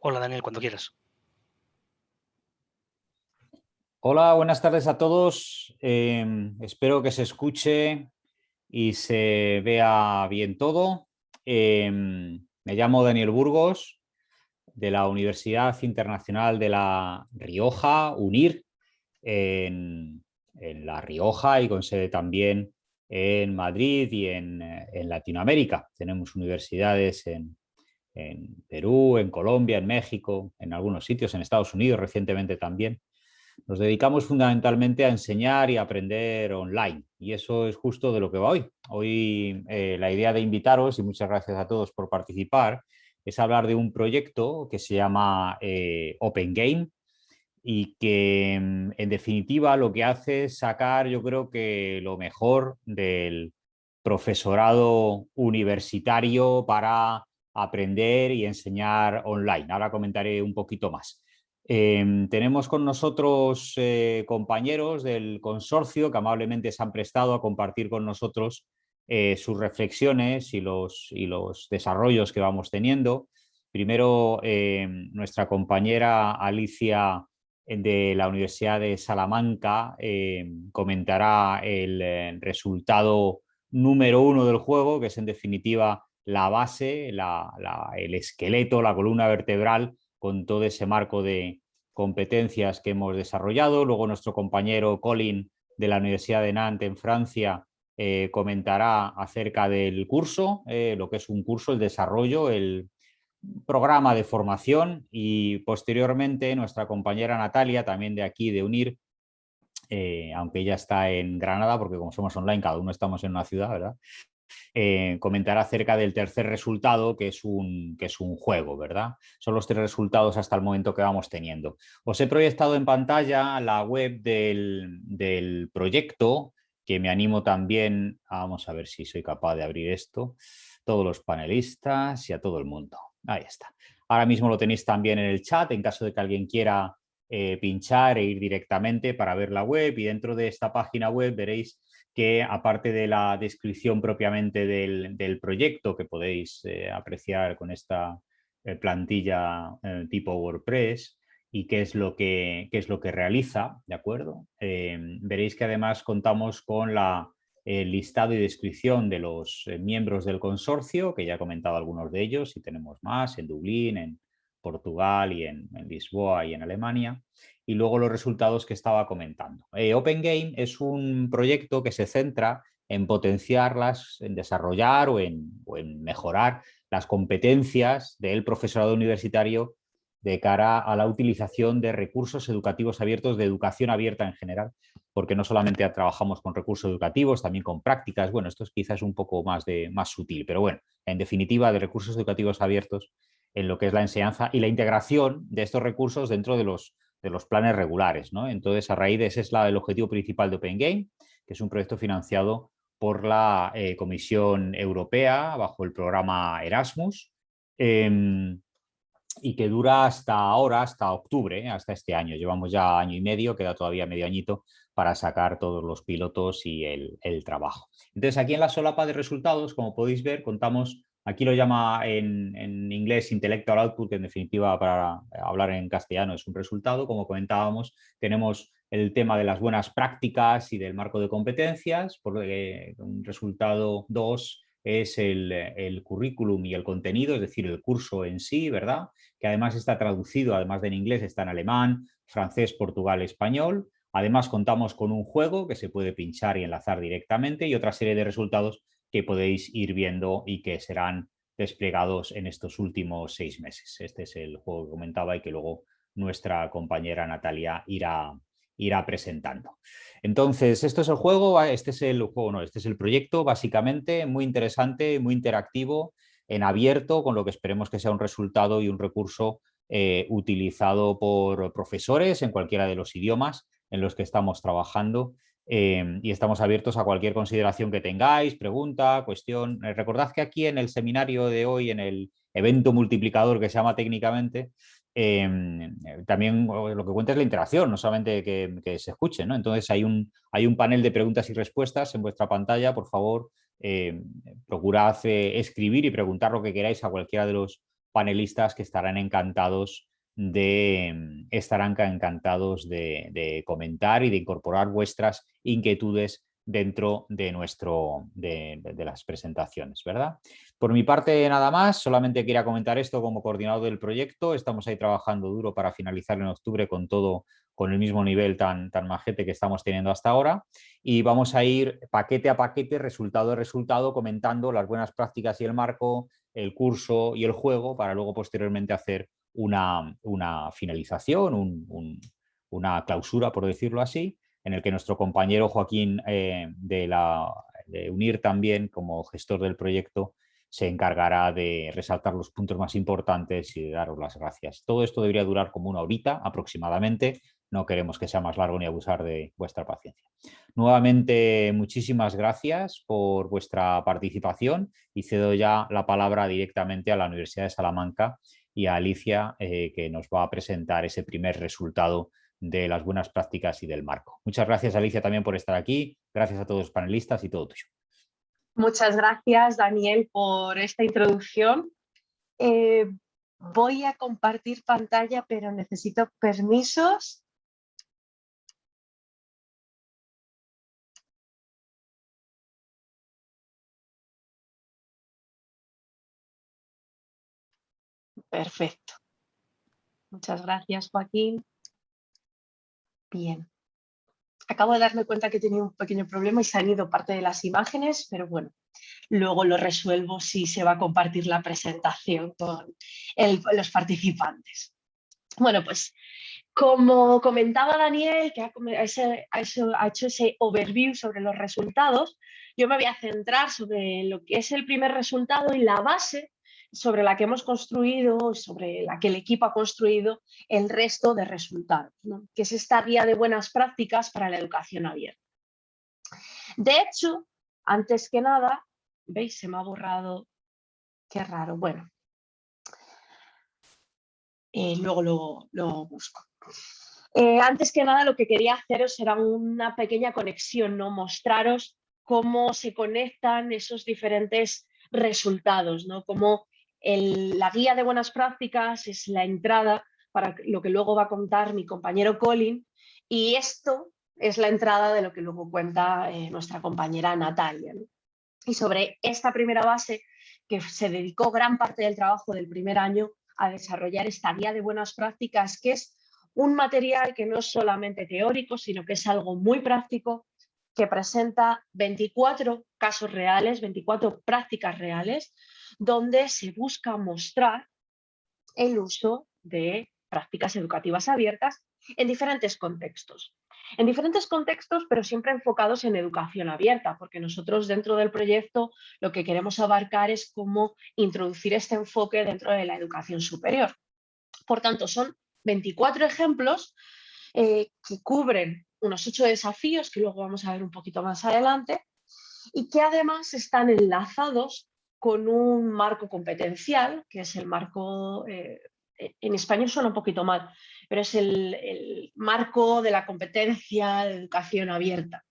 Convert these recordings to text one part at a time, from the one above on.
Hola Daniel, cuando quieras. Hola, buenas tardes a todos. Espero que se escuche y se vea bien todo. Me llamo Daniel Burgos, de la Universidad Internacional de La Rioja, UNIR, en La Rioja y con sede también en Madrid y en Latinoamérica. Tenemos universidades en Perú, en Colombia, en México, en algunos sitios, en Estados Unidos recientemente también. Nos dedicamos fundamentalmente a enseñar y aprender online y eso es justo de lo que va hoy. Hoy la idea de invitaros, y muchas gracias a todos por participar, es hablar de un proyecto que se llama Open Game y que en definitiva lo que hace es sacar, yo creo que lo mejor del profesorado universitario para aprender y enseñar online. Ahora comentaré un poquito más. Tenemos con nosotros compañeros del consorcio que amablemente se han prestado a compartir con nosotros sus reflexiones y los desarrollos que vamos teniendo. Primero, nuestra compañera Alicia de la Universidad de Salamanca comentará el resultado número uno del juego, que es en definitiva la base, el esqueleto, la columna vertebral con todo ese marco de competencias que hemos desarrollado. Luego nuestro compañero Colin de la Universidad de Nantes en Francia comentará acerca del curso, lo que es un curso, el desarrollo, el programa de formación y posteriormente nuestra compañera Natalia, también de aquí de UNIR, aunque ella está en Granada, porque como somos online, cada uno estamos en una ciudad, ¿verdad? Comentará acerca del tercer resultado, que es un juego, ¿verdad? Son los tres resultados hasta el momento que vamos teniendo. Os he proyectado en pantalla la web del proyecto, que me animo también, vamos a ver si soy capaz de abrir esto, todos los panelistas y a todo el mundo. Ahí está. Ahora mismo lo tenéis también en el chat, en caso de que alguien quiera pinchar e ir directamente para ver la web, y dentro de esta página web veréis que aparte de la descripción propiamente del proyecto que podéis apreciar con esta plantilla tipo WordPress y qué es lo que realiza, ¿de acuerdo? Veréis que además contamos con el listado y descripción de los miembros del consorcio, que ya he comentado algunos de ellos, y tenemos más en Dublín, en Portugal y en Lisboa y en Alemania, y luego los resultados que estaba comentando. Open Game es un proyecto que se centra en potenciarlas, en desarrollar o en mejorar las competencias del profesorado universitario de cara a la utilización de recursos educativos abiertos, de educación abierta en general, porque no solamente trabajamos con recursos educativos, también con prácticas. Bueno, esto es quizás un poco más sutil, pero bueno, en definitiva, de recursos educativos abiertos en lo que es la enseñanza y la integración de estos recursos dentro de los planes regulares, ¿no? Entonces, a raíz de ese es el objetivo principal de Open Game, que es un proyecto financiado por la Comisión Europea bajo el programa Erasmus, y que dura hasta ahora, hasta octubre, hasta este año. Llevamos ya año y medio, queda todavía medio añito para sacar todos los pilotos y el trabajo. Entonces, aquí en la solapa de resultados, como podéis ver, contamos, aquí lo llama en inglés intellectual output, que en definitiva para hablar en castellano es un resultado. Como comentábamos, tenemos el tema de las buenas prácticas y del marco de competencias, porque un resultado 2 es el currículum y el contenido, es decir, el curso en sí, ¿verdad? Que además está traducido, además de en inglés, está en alemán, francés, portugal, español. Además, contamos con un juego que se puede pinchar y enlazar directamente y otra serie de resultados que podéis ir viendo y que serán desplegados en estos últimos 6 meses. Este es el juego que comentaba y que luego nuestra compañera Natalia irá presentando. Entonces, esto es el juego, este es el juego, no, este es el proyecto, básicamente, muy interesante, muy interactivo, en abierto, con lo que esperemos que sea un resultado y un recurso utilizado por profesores en cualquiera de los idiomas en los que estamos trabajando, y estamos abiertos a cualquier consideración que tengáis, pregunta, cuestión. Recordad que aquí en el seminario de hoy, en el evento multiplicador que se llama técnicamente, también lo que cuenta es la interacción, no solamente que se escuche, ¿no? Entonces hay un panel de preguntas y respuestas en vuestra pantalla, por favor, procurad escribir y preguntar lo que queráis a cualquiera panelistas que estarán encantados de comentar y de incorporar vuestras inquietudes dentro de las presentaciones, ¿verdad? Por mi parte, nada más, solamente quería comentar esto como coordinador del proyecto. Estamos ahí trabajando duro para finalizar en octubre con todo, con el mismo nivel tan majete que estamos teniendo hasta ahora, y vamos a ir paquete a paquete, resultado a resultado, comentando las buenas prácticas y el marco, el curso y el juego, para luego posteriormente hacer una finalización, una clausura, por decirlo así, en el que nuestro compañero Joaquín de UNIR también, como gestor del proyecto, se encargará de resaltar los puntos más importantes y de daros las gracias. Todo esto debería durar como una horita aproximadamente. No queremos que sea más largo ni abusar de vuestra paciencia. Nuevamente, muchísimas gracias por vuestra participación y cedo ya la palabra directamente a la Universidad de Salamanca y a Alicia, que nos va a presentar ese primer resultado de las buenas prácticas y del marco. Muchas gracias, Alicia, también por estar aquí. Gracias a todos los panelistas y todo tuyo. Muchas gracias, Daniel, por esta introducción. Voy a compartir pantalla, pero necesito permisos. Perfecto. Muchas gracias, Joaquín. Bien. Acabo de darme cuenta que tenía un pequeño problema y se han ido parte de las imágenes, pero bueno, luego lo resuelvo si se va a compartir la presentación con los participantes. Bueno, pues como comentaba Daniel, que ha hecho ese overview sobre los resultados, yo me voy a centrar sobre lo que es el primer resultado y la base sobre la que hemos construido, sobre la que el equipo ha construido el resto de resultados, ¿no? Que es esta guía de buenas prácticas para la educación abierta. De hecho, antes que nada, ¿veis? Se me ha borrado, qué raro, bueno, luego lo busco. Antes que nada, lo que quería haceros era una pequeña conexión, ¿no? Mostraros cómo se conectan esos diferentes resultados, ¿no? Cómo la guía de buenas prácticas es la entrada para lo que luego va a contar mi compañero Colin, y esto es la entrada de lo que luego cuenta nuestra compañera Natalia, ¿no? Y sobre esta primera base, que se dedicó gran parte del trabajo del primer año a desarrollar esta guía de buenas prácticas, que es un material que no es solamente teórico, sino que es algo muy práctico, que presenta 24 casos reales, 24 prácticas reales, donde se busca mostrar el uso de prácticas educativas abiertas en diferentes contextos. En diferentes contextos, pero siempre enfocados en educación abierta, porque nosotros dentro del proyecto lo que queremos abarcar es cómo introducir este enfoque dentro de la educación superior. Por tanto, son 24 ejemplos que cubren unos 8 desafíos que luego vamos a ver un poquito más adelante y que además están enlazados con un marco competencial, que es el marco, en español suena un poquito mal, pero es el marco de la competencia de educación abierta,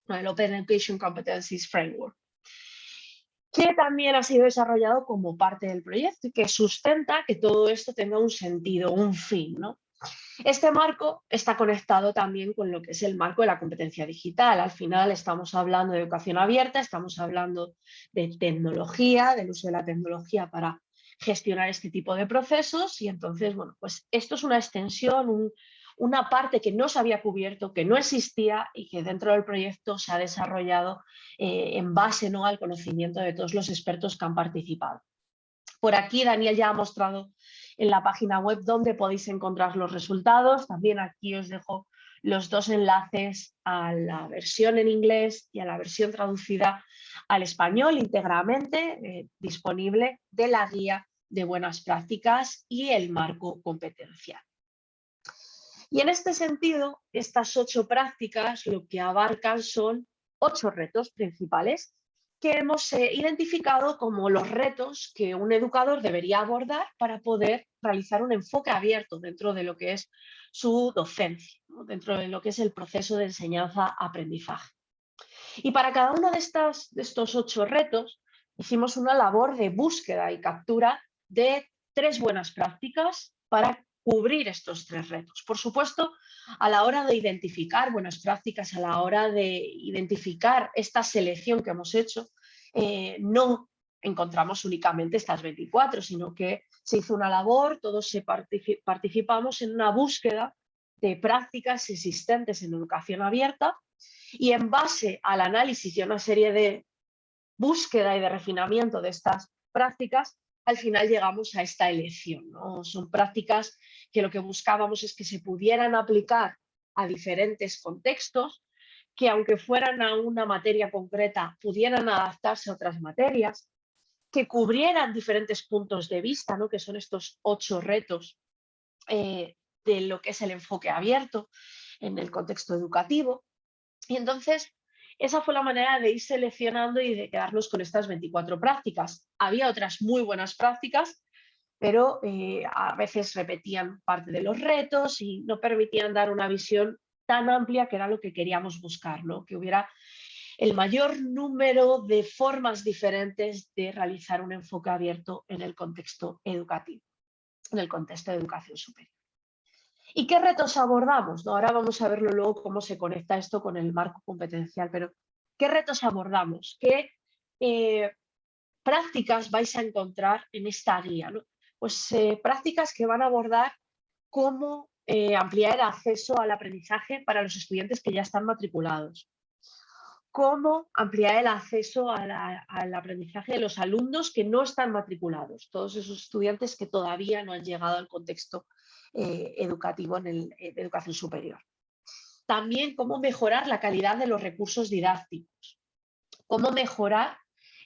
el Open Education Competencies Framework, que también ha sido desarrollado como parte del proyecto y que sustenta que todo esto tenga un sentido, un fin, ¿no? Este marco está conectado también con lo que es el marco de la competencia digital. Al final estamos hablando de educación abierta, estamos hablando de tecnología, del uso de la tecnología para gestionar este tipo de procesos, y entonces, bueno, pues esto es una extensión, una parte que no se había cubierto, que no existía y que dentro del proyecto se ha desarrollado en base, ¿no?, al conocimiento de todos los expertos que han participado. Por aquí Daniel ya ha mostrado en la página web donde podéis encontrar los resultados. También aquí os dejo los dos enlaces a la versión en inglés y a la versión traducida al español íntegramente disponible de la guía de buenas prácticas y el marco competencial. Y en este sentido, estas 8 prácticas lo que abarcan son 8 retos principales que hemos identificado como los retos que un educador debería abordar para poder realizar un enfoque abierto dentro de lo que es su docencia, ¿no?, dentro de lo que es el proceso de enseñanza-aprendizaje. Y para cada uno de estos 8 retos hicimos una labor de búsqueda y captura de 3 buenas prácticas para cubrir estos 3 retos. Por supuesto, a la hora de identificar buenas prácticas, a la hora de identificar esta selección que hemos hecho, no encontramos únicamente estas 24, sino que se hizo una labor, todos participamos en una búsqueda de prácticas existentes en educación abierta y en base al análisis y a una serie de búsqueda y de refinamiento de estas prácticas, al final llegamos a esta elección, ¿no? Son prácticas que lo que buscábamos es que se pudieran aplicar a diferentes contextos, que aunque fueran a una materia concreta, pudieran adaptarse a otras materias, que cubrieran diferentes puntos de vista, ¿no? Que son estos 8 retos de lo que es el enfoque abierto en el contexto educativo. Y entonces, esa fue la manera de ir seleccionando y de quedarnos con estas 24 prácticas. Había otras muy buenas prácticas, pero a veces repetían parte de los retos y no permitían dar una visión tan amplia que era lo que queríamos buscar, ¿no? Que hubiera el mayor número de formas diferentes de realizar un enfoque abierto en el contexto educativo, en el contexto de educación superior. ¿Y qué retos abordamos? ¿No? Ahora vamos a verlo luego cómo se conecta esto con el marco competencial, pero ¿qué retos abordamos? ¿Qué prácticas vais a encontrar en esta guía, ¿no? Pues prácticas que van a abordar cómo ampliar el acceso al aprendizaje para los estudiantes que ya están matriculados, cómo ampliar el acceso al aprendizaje de los alumnos que no están matriculados, todos esos estudiantes que todavía no han llegado al contexto educativo de educación superior. También cómo mejorar la calidad de los recursos didácticos, cómo mejorar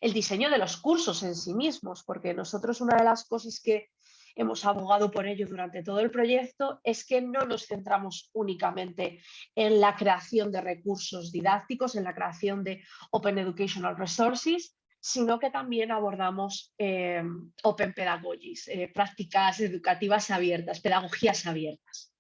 el diseño de los cursos en sí mismos, porque nosotros una de las cosas que hemos abogado por ello durante todo el proyecto es que no nos centramos únicamente en la creación de recursos didácticos, en la creación de Open Educational Resources, sino que también abordamos Open Pedagogies, prácticas educativas abiertas, pedagogías abiertas.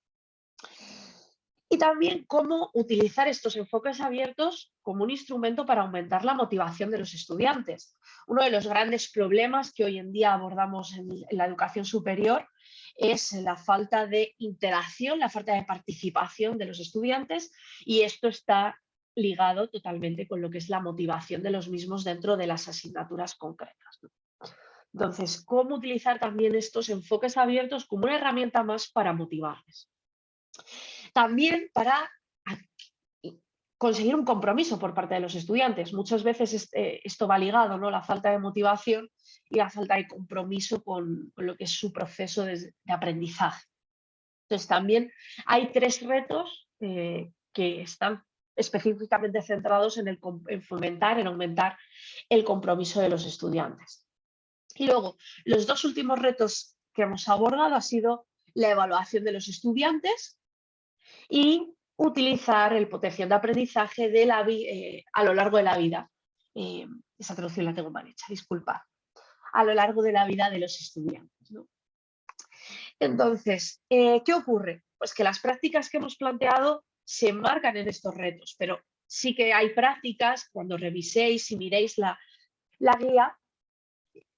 Y también cómo utilizar estos enfoques abiertos como un instrumento para aumentar la motivación de los estudiantes. Uno de los grandes problemas que hoy en día abordamos en la educación superior es la falta de interacción, la falta de participación de los estudiantes, y esto está ligado totalmente con lo que es la motivación de los mismos dentro de las asignaturas concretas. Entonces, ¿cómo utilizar también estos enfoques abiertos como una herramienta más para motivarles? También para conseguir un compromiso por parte de los estudiantes. Muchas veces esto va ligado, ¿no? La falta de motivación y la falta de compromiso con lo que es su proceso de aprendizaje. Entonces también hay 3 retos que están específicamente centrados en fomentar, en aumentar el compromiso de los estudiantes. Y luego, los 2 últimos retos que hemos abordado ha sido la evaluación de los estudiantes y utilizar el potencial de aprendizaje a lo largo de la vida. Esa traducción la tengo mal hecha, disculpad. A lo largo de la vida de los estudiantes, ¿no? Entonces, ¿qué ocurre? Pues que las prácticas que hemos planteado se enmarcan en estos retos, pero sí que hay prácticas, cuando reviséis y miréis la guía,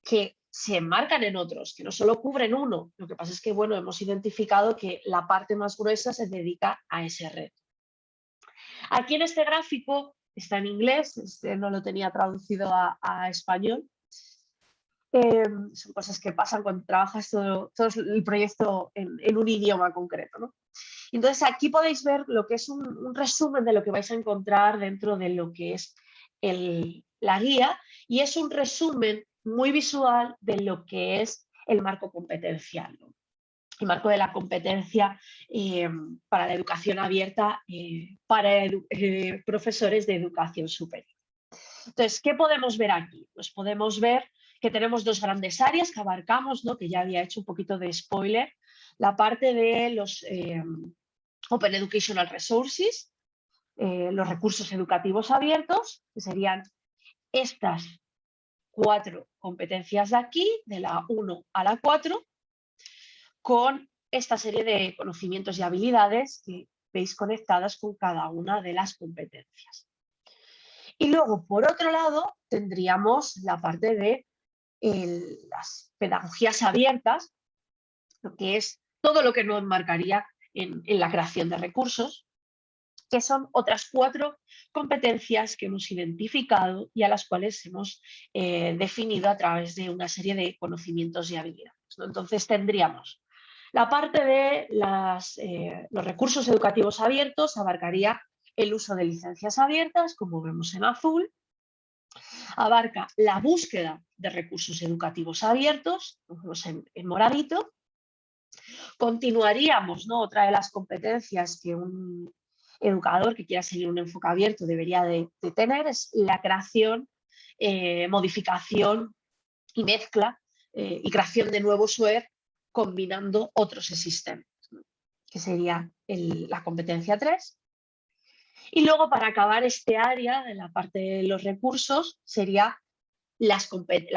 que se enmarcan en otros, que no solo cubren uno. Lo que pasa es que, bueno, hemos identificado que la parte más gruesa se dedica a ese reto. Aquí en este gráfico, está en inglés, no lo tenía traducido a español. Son cosas que pasan cuando trabajas todo el proyecto en un idioma concreto, ¿no? Entonces aquí podéis ver lo que es un resumen de lo que vais a encontrar dentro de lo que es la guía, y es un resumen muy visual de lo que es el marco competencial, ¿no? El marco de la competencia para la educación abierta para profesores de educación superior. Entonces, ¿qué podemos ver aquí? Pues podemos ver que tenemos 2 grandes áreas que abarcamos, ¿no? Que ya había hecho un poquito de spoiler, la parte de los Open Educational Resources, los recursos educativos abiertos, que serían estas 4 competencias de aquí, de la 1 a la 4, con esta serie de conocimientos y habilidades que veis conectadas con cada una de las competencias. Y luego, por otro lado, tendríamos la parte de las pedagogías abiertas, lo que es todo lo que no enmarcaría en la creación de recursos, que son otras 4 competencias que hemos identificado y a las cuales hemos definido a través de una serie de conocimientos y habilidades, ¿no? Entonces tendríamos la parte de los recursos educativos abiertos, abarcaría el uso de licencias abiertas, como vemos en azul, abarca la búsqueda de recursos educativos abiertos, como vemos en moradito. Continuaríamos, ¿no? Otra de las competencias que un educador que quiera seguir un enfoque abierto debería de tener es la creación, modificación y mezcla y creación de nuevos software combinando otros existentes, ¿no? Que sería la competencia 3. Y luego, para acabar este área de la parte de los recursos, sería la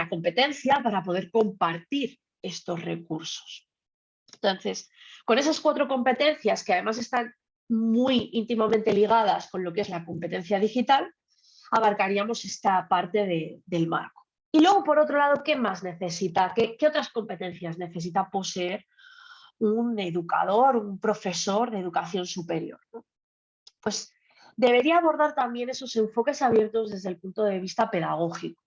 competencia para poder compartir estos recursos. Entonces, con esas 4 competencias, que además están muy íntimamente ligadas con lo que es la competencia digital, abarcaríamos esta parte del marco. Y luego, por otro lado, ¿qué más necesita? ¿Qué otras competencias necesita poseer un educador, un profesor de educación superior, ¿no? Pues debería abordar también esos enfoques abiertos desde el punto de vista pedagógico.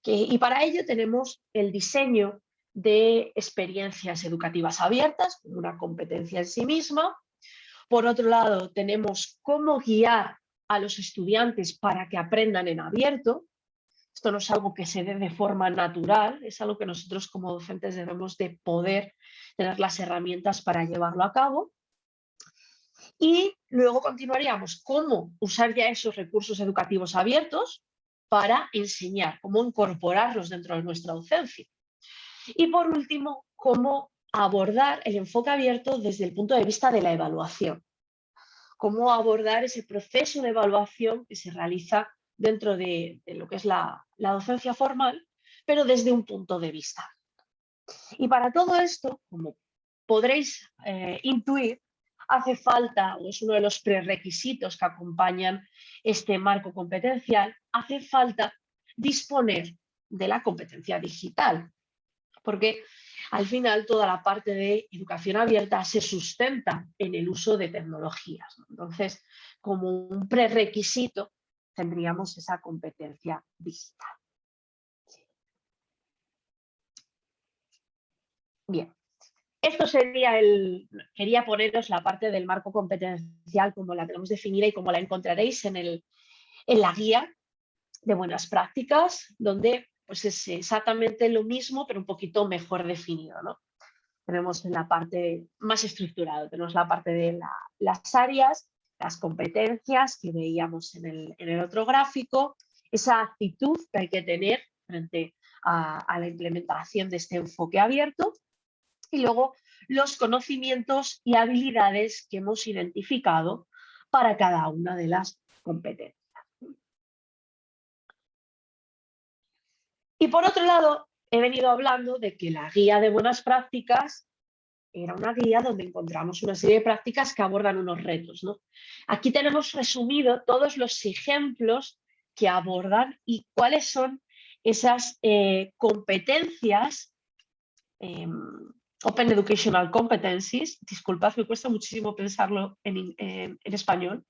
Y para ello tenemos el diseño de experiencias educativas abiertas, como una competencia en sí misma. Por otro lado, tenemos cómo guiar a los estudiantes para que aprendan en abierto. Esto no es algo que se dé de forma natural, es algo que nosotros como docentes debemos de poder tener las herramientas para llevarlo a cabo. Y luego continuaríamos cómo usar ya esos recursos educativos abiertos para enseñar, cómo incorporarlos dentro de nuestra docencia. Y por último, cómo abordar el enfoque abierto desde el punto de vista de la evaluación. Cómo abordar ese proceso de evaluación que se realiza dentro de lo que es la docencia formal, pero desde un punto de vista. Y para todo esto, como podréis intuir, hace falta, o es uno de los prerequisitos que acompañan este marco competencial, hace falta disponer de la competencia digital, porque al final toda la parte de educación abierta se sustenta en el uso de tecnologías, ¿no? Entonces, como un prerequisito, tendríamos esa competencia digital. Bien. Esto sería quería poneros la parte del marco competencial como la tenemos definida y como la encontraréis en la guía de buenas prácticas, donde pues es exactamente lo mismo, pero un poquito mejor definido, ¿no? Tenemos en la parte más estructurada, tenemos la parte de las áreas, las competencias que veíamos en el otro gráfico, esa actitud que hay que tener frente a la implementación de este enfoque abierto, y luego los conocimientos y habilidades que hemos identificado para cada una de las competencias. Y por otro lado, he venido hablando de que la guía de buenas prácticas era una guía donde encontramos una serie de prácticas que abordan unos retos, ¿no? Aquí tenemos resumido todos los ejemplos que abordan y cuáles son esas competencias Open Educational Competencies, disculpad, me cuesta muchísimo pensarlo en español.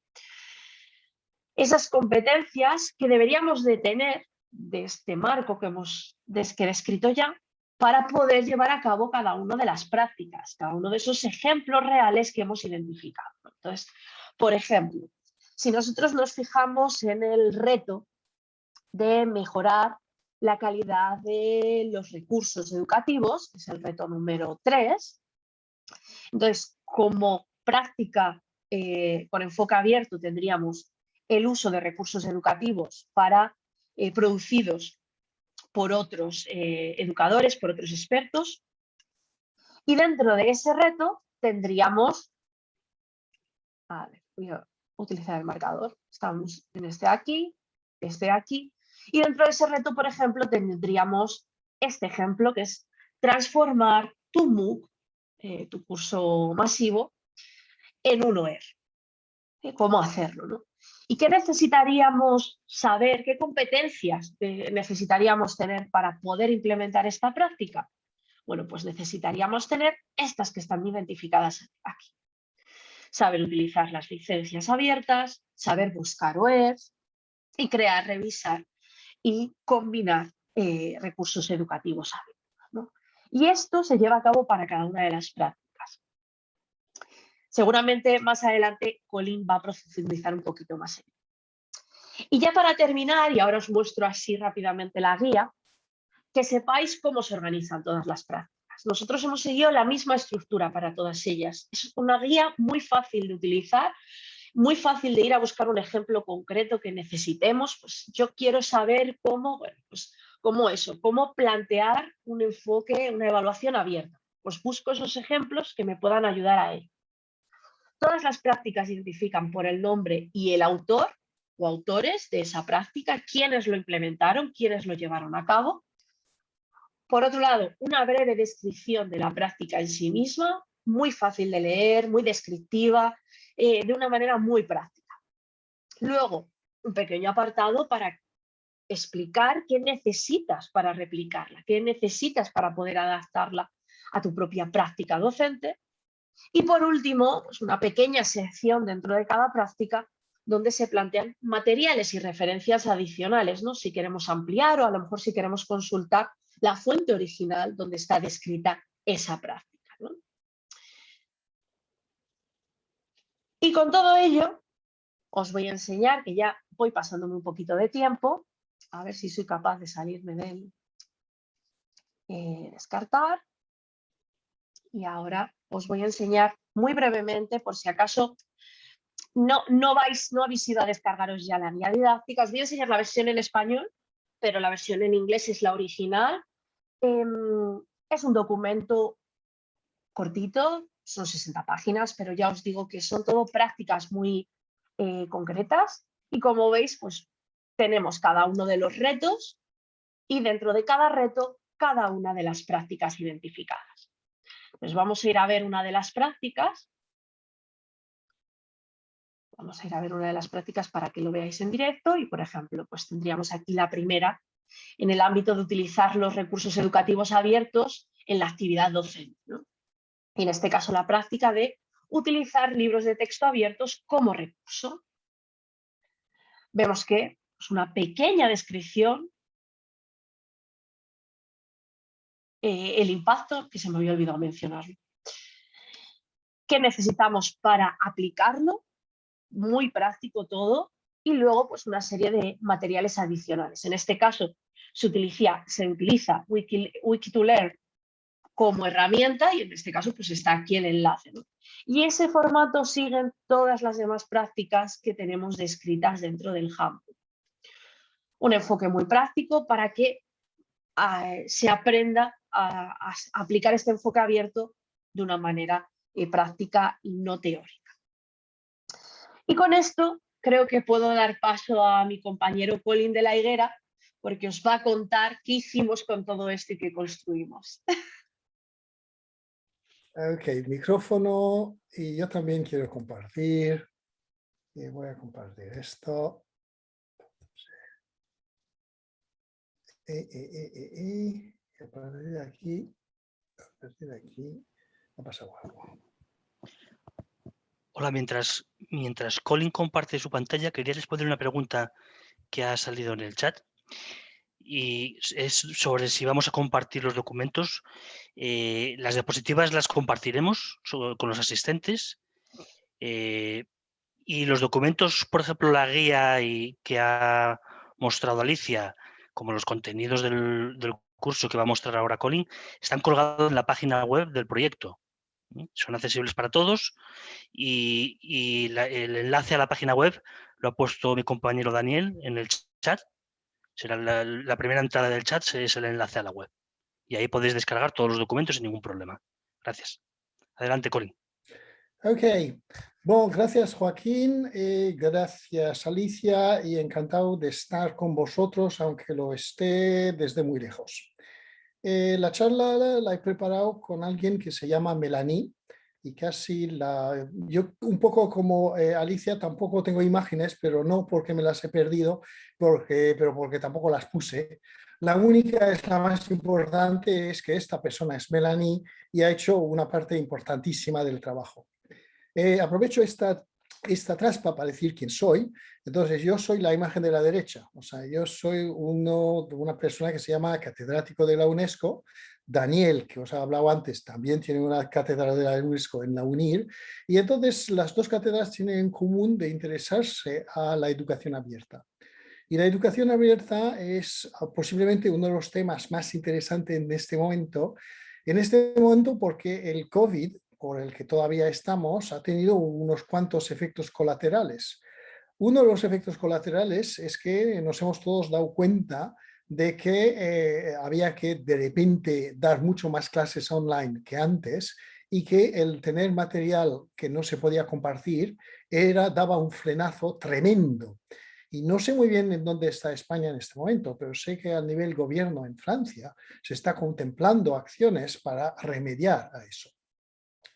Esas competencias que deberíamos de tener de este marco que hemos descrito ya para poder llevar a cabo cada una de las prácticas, cada uno de esos ejemplos reales que hemos identificado. Entonces, por ejemplo, si nosotros nos fijamos en el reto de mejorar la calidad de los recursos educativos, que es el reto número 3. Entonces, como práctica con enfoque abierto tendríamos el uso de recursos educativos producidos por otros educadores, por otros expertos. Y dentro de ese reto tendríamos, voy a utilizar el marcador, estamos en este aquí, y dentro de ese reto, por ejemplo, tendríamos este ejemplo que es transformar tu MOOC, tu curso masivo, en un OER. ¿Cómo hacerlo, no? ¿Y qué necesitaríamos saber? ¿Qué competencias necesitaríamos tener para poder implementar esta práctica? Bueno, pues necesitaríamos tener estas que están identificadas aquí. Saber utilizar las licencias abiertas, saber buscar webs y crear, revisar y combinar recursos educativos abiertos, ¿no? Y esto se lleva a cabo para cada una de las prácticas. Seguramente más adelante Colin va a profundizar un poquito más en ello. Y ya para terminar, y ahora os muestro así rápidamente la guía, que sepáis cómo se organizan todas las prácticas. Nosotros hemos seguido la misma estructura para todas ellas. Es una guía muy fácil de utilizar, muy fácil de ir a buscar un ejemplo concreto que necesitemos. Pues yo quiero saber cómo, bueno, pues cómo plantear un enfoque, una evaluación abierta. Pues busco esos ejemplos que me puedan ayudar a ello. Todas las prácticas identifican por el nombre y el autor o autores de esa práctica, quiénes lo implementaron, quiénes lo llevaron a cabo. Por otro lado, una breve descripción de la práctica en sí misma, muy fácil de leer, muy descriptiva, de una manera muy práctica. Luego, un pequeño apartado para explicar qué necesitas para replicarla, qué necesitas para poder adaptarla a tu propia práctica docente. Y por último, pues una pequeña sección dentro de cada práctica donde se plantean materiales y referencias adicionales, ¿no? Si queremos ampliar o a lo mejor si queremos consultar la fuente original donde está descrita esa práctica, ¿no? Y con todo ello, os voy a enseñar, que ya voy pasándome un poquito de tiempo, a ver si soy capaz de salirme del descartar. Y ahora os voy a enseñar muy brevemente, por si acaso no habéis ido a descargaros ya la guía didáctica. Os voy a enseñar la versión en español, pero la versión en inglés es la original. Es un documento cortito, son 60 páginas, pero ya os digo que son todo prácticas muy concretas. Y como veis, pues tenemos cada uno de los retos y dentro de cada reto, cada una de las prácticas identificadas. Pues vamos a ir a ver una de las prácticas. Vamos a ir a ver una de las prácticas para que lo veáis en directo y, por ejemplo, pues tendríamos aquí la primera en el ámbito de utilizar los recursos educativos abiertos en la actividad docente, ¿no? Y en este caso la práctica de utilizar libros de texto abiertos como recurso. Vemos que es una pequeña descripción, el impacto, que se me había olvidado mencionarlo, que necesitamos para aplicarlo, muy práctico todo, y luego pues una serie de materiales adicionales. En este caso se utiliza Wiki2Learn como herramienta y en este caso pues está aquí el enlace, ¿no? Y ese formato siguen todas las demás prácticas que tenemos descritas dentro del Handbook. Un enfoque muy práctico para que se aprenda a aplicar este enfoque abierto de una manera práctica y no teórica. Y con esto creo que puedo dar paso a mi compañero Colin de la Higuera, porque os va a contar qué hicimos con todo esto y qué construimos. Ok, micrófono, y yo también quiero compartir. Y voy a compartir esto. Y a partir de aquí, ha pasado algo. Hola, mientras Colin comparte su pantalla, quería responder una pregunta que ha salido en el chat. Y es sobre si vamos a compartir los documentos. Las diapositivas las compartiremos con los asistentes. Y los documentos, por ejemplo, la guía que ha mostrado Alicia, como los contenidos del curso que va a mostrar ahora Colin, están colgados en la página web del proyecto. Son accesibles para todos y el enlace a la página web lo ha puesto mi compañero Daniel en el chat. Será la primera entrada del chat, es el enlace a la web. Y ahí podéis descargar todos los documentos sin ningún problema. Gracias. Adelante, Colin. Ok, bueno, gracias Joaquín, gracias Alicia y encantado de estar con vosotros, aunque lo esté desde muy lejos. La charla la he preparado con alguien que se llama Melanie y yo un poco como Alicia tampoco tengo imágenes, pero no porque me las he perdido, pero porque tampoco las puse. La única es la más importante, es que esta persona es Melanie y ha hecho una parte importantísima del trabajo. Aprovecho esta traspa para decir quién soy. Entonces, yo soy la imagen de la derecha. O sea, yo soy una persona que se llama catedrático de la UNESCO. Daniel, que os ha hablado antes, también tiene una cátedra de la UNESCO en la UNIR. Y entonces, las dos cátedras tienen en común de interesarse a la educación abierta. Y la educación abierta es posiblemente uno de los temas más interesantes en este momento porque el COVID, por el que todavía estamos, ha tenido unos cuantos efectos colaterales. Uno de los efectos colaterales es que nos hemos todos dado cuenta de que había que de repente dar mucho más clases online que antes y que el tener material que no se podía compartir daba un frenazo tremendo. Y no sé muy bien en dónde está España en este momento, pero sé que a nivel gobierno en Francia se está contemplando acciones para remediar a eso.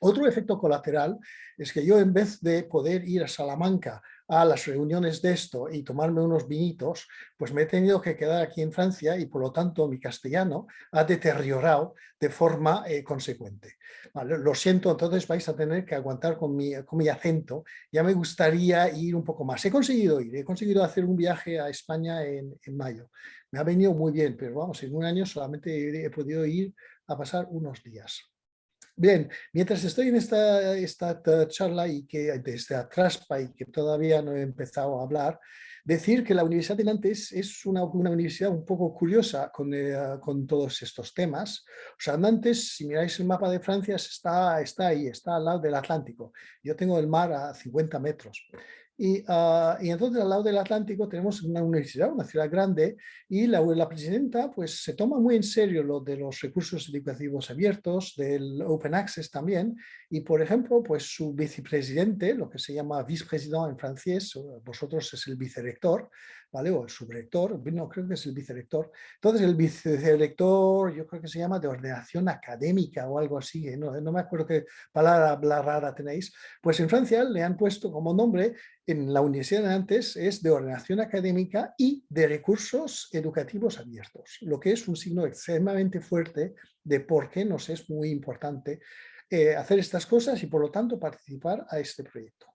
Otro efecto colateral es que yo, en vez de poder ir a Salamanca a las reuniones de esto y tomarme unos vinitos, pues me he tenido que quedar aquí en Francia y por lo tanto mi castellano ha deteriorado de forma consecuente. Vale, lo siento, entonces vais a tener que aguantar con mi acento. Ya me gustaría ir un poco más. He conseguido hacer un viaje a España en mayo. Me ha venido muy bien, pero vamos, en un año solamente he podido ir a pasar unos días. Bien, mientras estoy en esta charla y que de esta traspa y que todavía no he empezado a hablar, decir que la Universidad de Nantes es una universidad un poco curiosa con todos estos temas. O sea, Nantes, si miráis el mapa de Francia, está ahí, está al lado del Atlántico. Yo tengo el mar a 50 metros. Y entonces al lado del Atlántico tenemos una universidad, una ciudad grande, y la presidenta pues se toma muy en serio lo de los recursos educativos abiertos, del Open Access también, y por ejemplo pues su vicepresidente, lo que se llama vice-président en francés, vosotros es el vicerrector, ¿vale? O el subrector, no, creo que es el vicerrector. Entonces el vicerrector yo creo que se llama de ordenación académica o algo así, no me acuerdo qué palabra rara tenéis, pues en Francia le han puesto como nombre en la Universidad de Nantes es de ordenación académica y de recursos educativos abiertos, lo que es un signo extremadamente fuerte de por qué nos es muy importante hacer estas cosas y por lo tanto participar a este proyecto.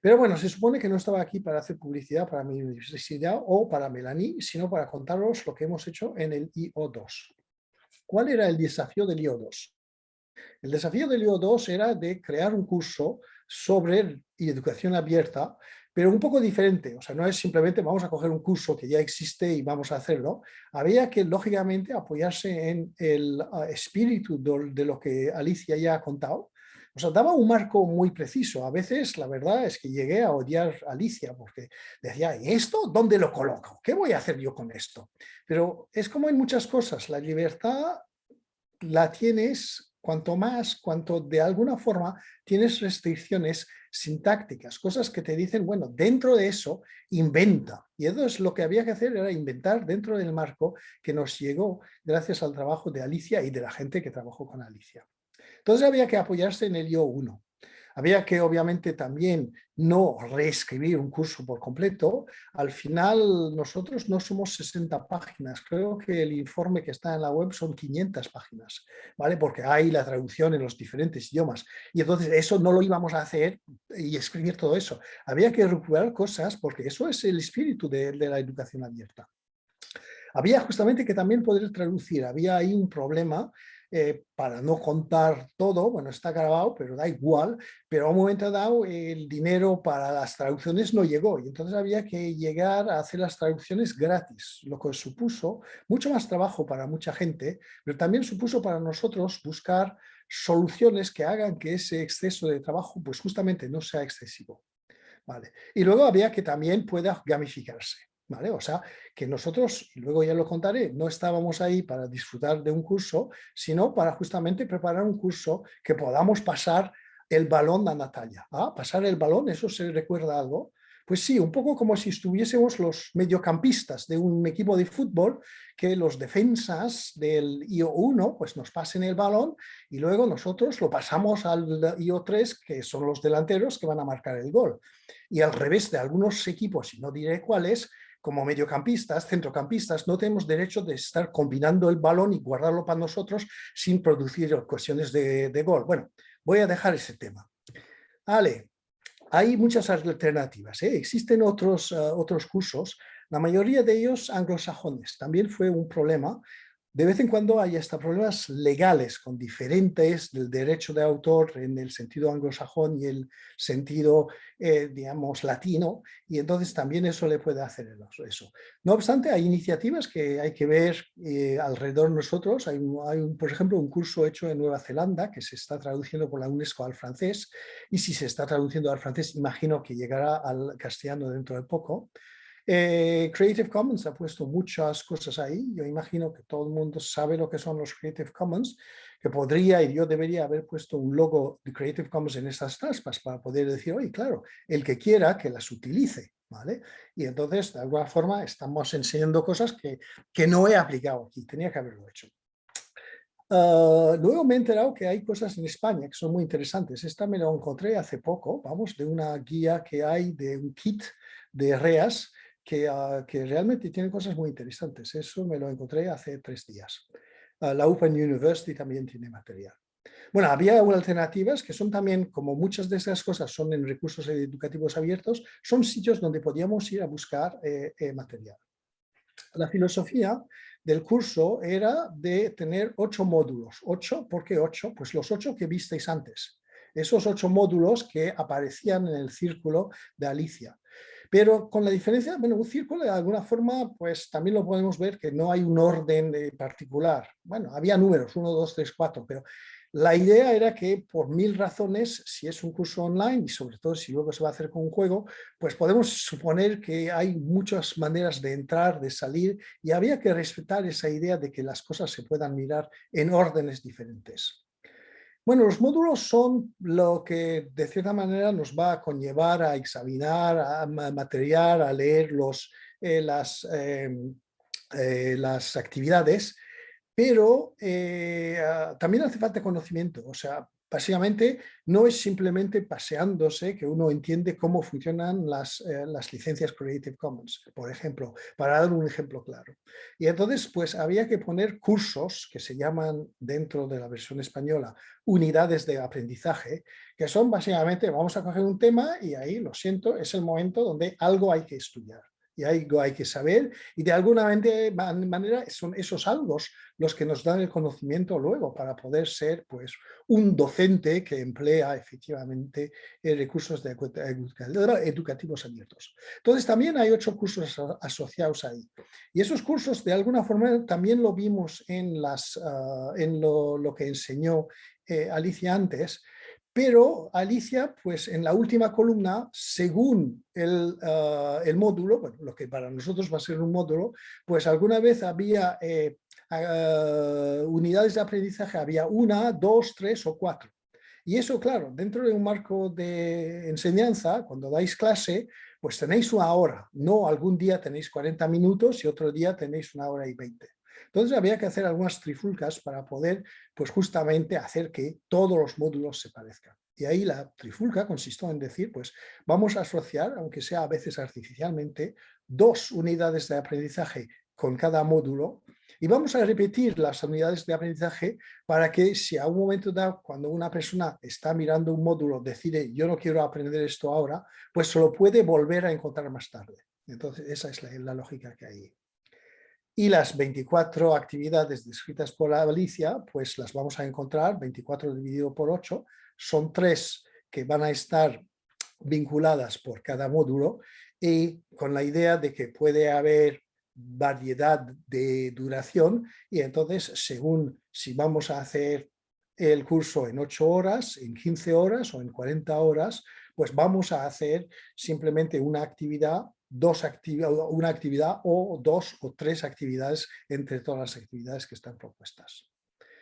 Pero bueno, se supone que no estaba aquí para hacer publicidad para mi universidad o para Melanie, sino para contaros lo que hemos hecho en el IO2. ¿Cuál era el desafío del IO2? El desafío del IO2 era de crear un curso sobre educación abierta, pero un poco diferente. O sea, no es simplemente vamos a coger un curso que ya existe y vamos a hacerlo. Había que, lógicamente, apoyarse en el espíritu de lo que Alicia ya ha contado. O sea, daba un marco muy preciso. A veces, la verdad es que llegué a odiar a Alicia porque decía, ¿y esto dónde lo coloco? ¿Qué voy a hacer yo con esto? Pero es como en muchas cosas. La libertad la tienes cuanto de alguna forma tienes restricciones sintácticas, cosas que te dicen, bueno, dentro de eso, inventa. Y entonces lo que había que hacer era inventar dentro del marco que nos llegó gracias al trabajo de Alicia y de la gente que trabajó con Alicia. Entonces había que apoyarse en el IO1. Había que, obviamente, también no reescribir un curso por completo. Al final, nosotros no somos 60 páginas. Creo que el informe que está en la web son 500 páginas, ¿vale? Porque hay la traducción en los diferentes idiomas. Y entonces eso no lo íbamos a hacer y escribir todo eso. Había que recuperar cosas porque eso es el espíritu de la educación abierta. Había justamente que también poder traducir. Había ahí un problema para no contar todo, bueno, está grabado, pero da igual, pero a un momento dado el dinero para las traducciones no llegó y entonces había que llegar a hacer las traducciones gratis, lo que supuso mucho más trabajo para mucha gente, pero también supuso para nosotros buscar soluciones que hagan que ese exceso de trabajo pues justamente no sea excesivo. ¿Vale? Y luego había que también pueda gamificarse. ¿Vale? O sea, que nosotros, y luego ya lo contaré, no estábamos ahí para disfrutar de un curso, sino para justamente preparar un curso que podamos pasar el balón a Natalia. ¿Ah? Pasar el balón, ¿eso se recuerda algo? Pues sí, un poco como si estuviésemos los mediocampistas de un equipo de fútbol, que los defensas del IO1 pues nos pasen el balón y luego nosotros lo pasamos al IO3, que son los delanteros que van a marcar el gol. Y al revés de algunos equipos, y no diré cuáles, como mediocampistas, centrocampistas, no tenemos derecho de estar combinando el balón y guardarlo para nosotros sin producir ocasiones de gol. Bueno, voy a dejar ese tema. Vale, hay muchas alternativas, ¿eh? Existen otros cursos, la mayoría de ellos anglosajones. También fue un problema. De vez en cuando hay hasta problemas legales con diferentes del derecho de autor en el sentido anglosajón y el sentido, digamos, latino, y entonces también eso le puede hacer eso. No obstante, hay iniciativas que hay que ver alrededor de nosotros. Hay por ejemplo, un curso hecho en Nueva Zelanda que se está traduciendo por la UNESCO al francés, y si se está traduciendo al francés, imagino que llegará al castellano dentro de poco. Creative Commons ha puesto muchas cosas ahí. Yo imagino que todo el mundo sabe lo que son los Creative Commons, que podría y yo debería haber puesto un logo de Creative Commons en estas taspas para poder decir, oye, claro, el que quiera que las utilice, ¿vale? Y entonces, de alguna forma, estamos enseñando cosas que no he aplicado aquí, tenía que haberlo hecho. Luego me he enterado que hay cosas en España que son muy interesantes. Esta me lo encontré hace poco, vamos, de una guía que hay de un kit de REAS que realmente tiene cosas muy interesantes. Eso me lo encontré hace 3 días. La Open University también tiene material. Bueno, había alternativas que son también, como muchas de esas cosas son en recursos educativos abiertos, son sitios donde podíamos ir a buscar material. La filosofía del curso era de tener 8 módulos. 8, ¿por qué 8? Pues los 8 que visteis antes. Esos 8 módulos que aparecían en el círculo de Alicia. Pero con la diferencia, bueno, un círculo de alguna forma, pues también lo podemos ver que no hay un orden particular. Bueno, había números, 1, 2, 3, 4, pero la idea era que por 1000 razones, si es un curso online y sobre todo si luego se va a hacer con un juego, pues podemos suponer que hay muchas maneras de entrar, de salir, y había que respetar esa idea de que las cosas se puedan mirar en órdenes diferentes. Bueno, los módulos son lo que de cierta manera nos va a conllevar a examinar, a material, a leer las actividades, pero también hace falta conocimiento. O sea, básicamente no es simplemente paseándose que uno entiende cómo funcionan las licencias Creative Commons, por ejemplo, para dar un ejemplo claro. Y entonces, pues había que poner cursos que se llaman dentro de la versión española unidades de aprendizaje, que son básicamente, vamos a coger un tema y ahí, lo siento, es el momento donde algo hay que estudiar. Y algo hay que saber, y de alguna manera son esos algo los que nos dan el conocimiento luego para poder ser pues, un docente que emplea efectivamente recursos educativos abiertos. Entonces también hay 8 cursos asociados ahí. Y esos cursos de alguna forma también lo vimos en lo que enseñó Alicia antes. Pero Alicia, pues en la última columna, según el módulo, bueno, lo que para nosotros va a ser un módulo, pues alguna vez había unidades de aprendizaje, había 1, 2, 3 o 4. Y eso, claro, dentro de un marco de enseñanza, cuando dais clase, pues tenéis 1 hora, no algún día tenéis 40 minutos y otro día tenéis 1 hora y 20. Entonces había que hacer algunas trifulcas para poder, pues justamente hacer que todos los módulos se parezcan. Y ahí la trifulca consistió en decir, pues vamos a asociar, aunque sea a veces artificialmente, 2 unidades de aprendizaje con cada módulo y vamos a repetir las unidades de aprendizaje para que si a un momento dado, cuando una persona está mirando un módulo, decide yo no quiero aprender esto ahora, pues se lo puede volver a encontrar más tarde. Entonces esa es la lógica que hay. Y las 24 actividades descritas por Alicia, pues las vamos a encontrar, 24 dividido por 8, son 3 que van a estar vinculadas por cada módulo y con la idea de que puede haber variedad de duración y entonces según si vamos a hacer el curso en 8 horas, en 15 horas o en 40 horas, pues vamos a hacer simplemente una actividad, una actividad o 2 o 3 actividades entre todas las actividades que están propuestas.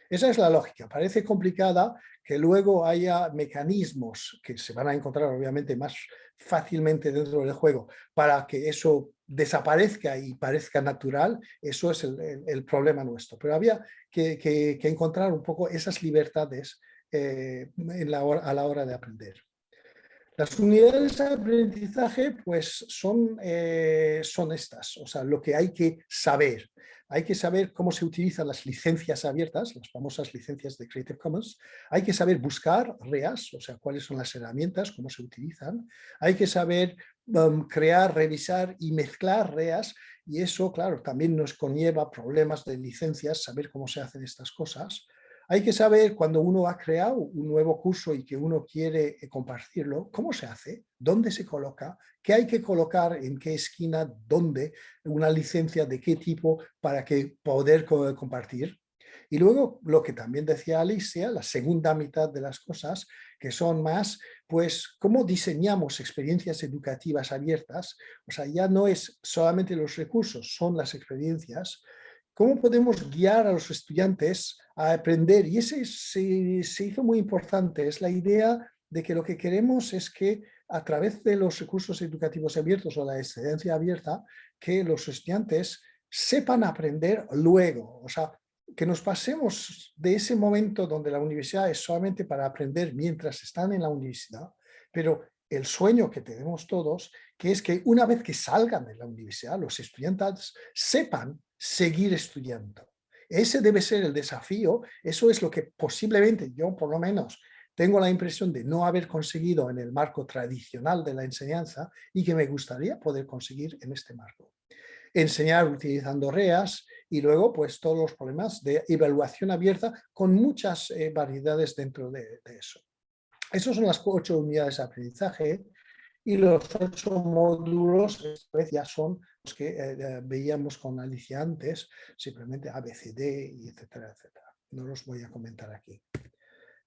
Esa es la lógica. Parece complicada que luego haya mecanismos que se van a encontrar obviamente más fácilmente dentro del juego para que eso desaparezca y parezca natural. Eso es el problema nuestro. Pero había que encontrar un poco esas libertades a la hora de aprender. Las unidades de aprendizaje pues son estas, o sea, lo que hay que saber. Hay que saber cómo se utilizan las licencias abiertas, las famosas licencias de Creative Commons. Hay que saber buscar REAs, o sea, cuáles son las herramientas, cómo se utilizan. Hay que saber crear, revisar y mezclar REAs. Y eso, claro, también nos conlleva problemas de licencias, saber cómo se hacen estas cosas. Hay que saber cuando uno ha creado un nuevo curso y que uno quiere compartirlo, cómo se hace, dónde se coloca, qué hay que colocar, en qué esquina, dónde, una licencia de qué tipo para que poder compartir. Y luego lo que también decía Alicia, la segunda mitad de las cosas, que son más, pues, cómo diseñamos experiencias educativas abiertas. O sea, ya no es solamente los recursos, son las experiencias. ¿Cómo podemos guiar a los estudiantes a aprender? Y ese se hizo muy importante, es la idea de que lo que queremos es que a través de los recursos educativos abiertos o la excedencia abierta, que los estudiantes sepan aprender luego, o sea, que nos pasemos de ese momento donde la universidad es solamente para aprender mientras están en la universidad, pero el sueño que tenemos todos, que es que una vez que salgan de la universidad, los estudiantes sepan seguir estudiando. Ese debe ser el desafío, eso es lo que posiblemente yo por lo menos tengo la impresión de no haber conseguido en el marco tradicional de la enseñanza y que me gustaría poder conseguir en este marco. Enseñar utilizando REAs y luego pues todos los problemas de evaluación abierta con muchas variedades dentro de eso. Esas son las 8 unidades de aprendizaje y los 8 módulos ya son los que veíamos con Alicia antes, simplemente ABCD y etcétera, etcétera. No los voy a comentar aquí.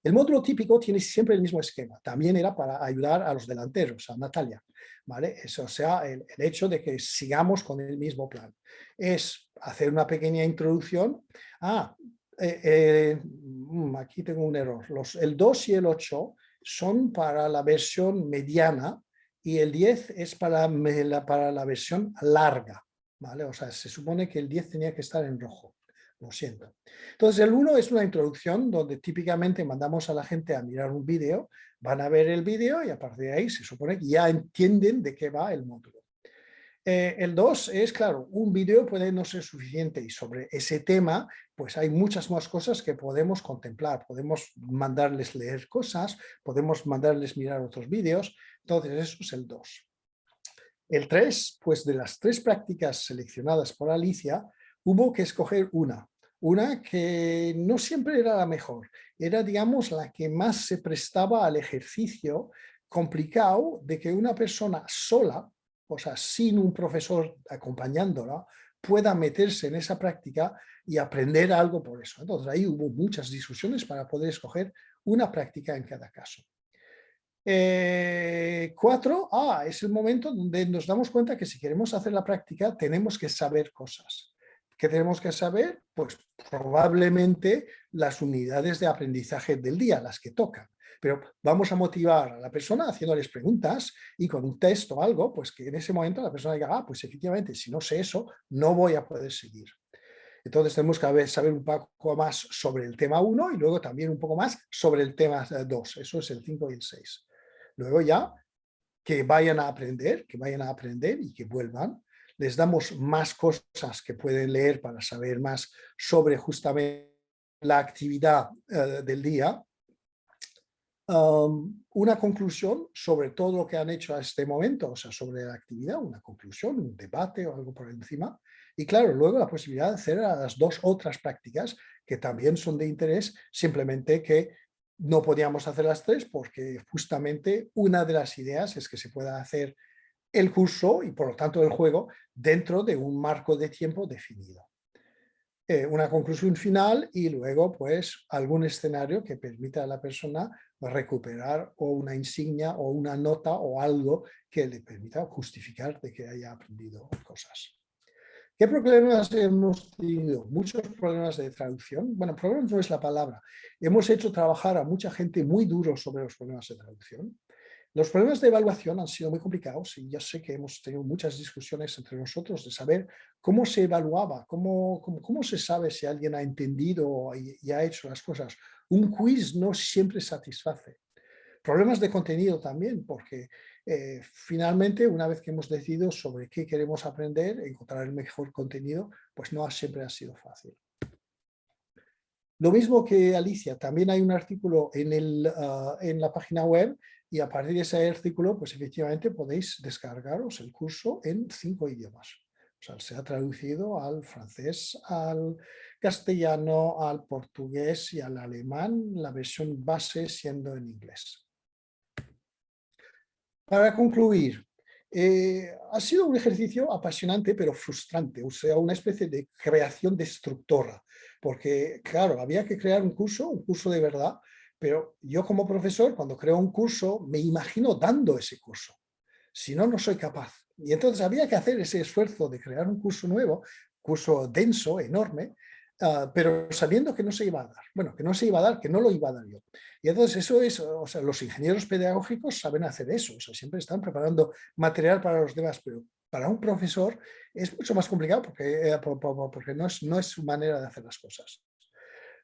El módulo típico tiene siempre el mismo esquema. También era para ayudar a los delanteros, a Natalia. ¿Vale? Eso, o sea, el hecho de que sigamos con el mismo plan. Es hacer una pequeña introducción. Aquí tengo un error. El 2 y el 8 son para la versión mediana y el 10 es para la versión larga. ¿Vale? O sea, se supone que el 10 tenía que estar en rojo. Lo siento. Entonces, el 1 es una introducción donde típicamente mandamos a la gente a mirar un vídeo, van a ver el vídeo y a partir de ahí se supone que ya entienden de qué va el módulo. El 2 es, claro, un vídeo puede no ser suficiente y sobre ese tema pues hay muchas más cosas que podemos contemplar. Podemos mandarles leer cosas, podemos mandarles mirar otros vídeos. Entonces, eso es el 2. El 3, pues de las 3 prácticas seleccionadas por Alicia, hubo que escoger una que no siempre era la mejor, era, digamos, la que más se prestaba al ejercicio complicado de que una persona sola, o sea, sin un profesor acompañándola, pueda meterse en esa práctica y aprender algo por eso. Entonces, ahí hubo muchas discusiones para poder escoger una práctica en cada caso. 4, es el momento donde nos damos cuenta que si queremos hacer la práctica tenemos que saber cosas. ¿Qué tenemos que saber? Pues probablemente las unidades de aprendizaje del día, las que tocan. Pero vamos a motivar a la persona haciéndoles preguntas y con un test o algo, pues que en ese momento la persona diga, pues efectivamente, si no sé eso, no voy a poder seguir. Entonces tenemos que saber un poco más sobre el tema 1 y luego también un poco más sobre el tema 2. Eso es el 5 y el 6. Luego ya que vayan a aprender y que vuelvan. Les damos más cosas que pueden leer para saber más sobre justamente la actividad del día. Una conclusión sobre todo lo que han hecho a este momento, o sea, sobre la actividad, una conclusión, un debate o algo por encima. Y claro, luego la posibilidad de hacer las 2 otras prácticas que también son de interés, simplemente que no podíamos hacer las 3 porque justamente una de las ideas es que se pueda hacer el curso y por lo tanto el juego dentro de un marco de tiempo definido. Una conclusión final y luego pues algún escenario que permita a la persona recuperar o una insignia o una nota o algo que le permita justificar de que haya aprendido cosas. ¿Qué problemas hemos tenido? Muchos problemas de traducción. Bueno, problemas no es la palabra. Hemos hecho trabajar a mucha gente muy duro sobre los problemas de traducción. Los problemas de evaluación han sido muy complicados y yo sé que hemos tenido muchas discusiones entre nosotros de saber cómo se evaluaba, cómo se sabe si alguien ha entendido y ha hecho las cosas. Un quiz no siempre satisface. Problemas de contenido también, porque finalmente, una vez que hemos decidido sobre qué queremos aprender, encontrar el mejor contenido, pues no siempre ha sido fácil. Lo mismo que Alicia, también hay un artículo en la página web y a partir de ese artículo, pues efectivamente podéis descargaros el curso en 5 idiomas. O sea, se ha traducido al francés, al castellano, al portugués y al alemán, la versión base siendo en inglés. Para concluir, ha sido un ejercicio apasionante pero frustrante, o sea, una especie de creación destructora, porque claro, había que crear un curso de verdad, pero yo como profesor, cuando creo un curso, me imagino dando ese curso, si no, no soy capaz. Y entonces había que hacer ese esfuerzo de crear un curso nuevo, curso denso, enorme, pero sabiendo que no se iba a dar. Bueno, que no se iba a dar, que no lo iba a dar yo. Y entonces eso es, o sea, los ingenieros pedagógicos saben hacer eso, o sea, siempre están preparando material para los demás, pero para un profesor es mucho más complicado porque no es su manera de hacer las cosas.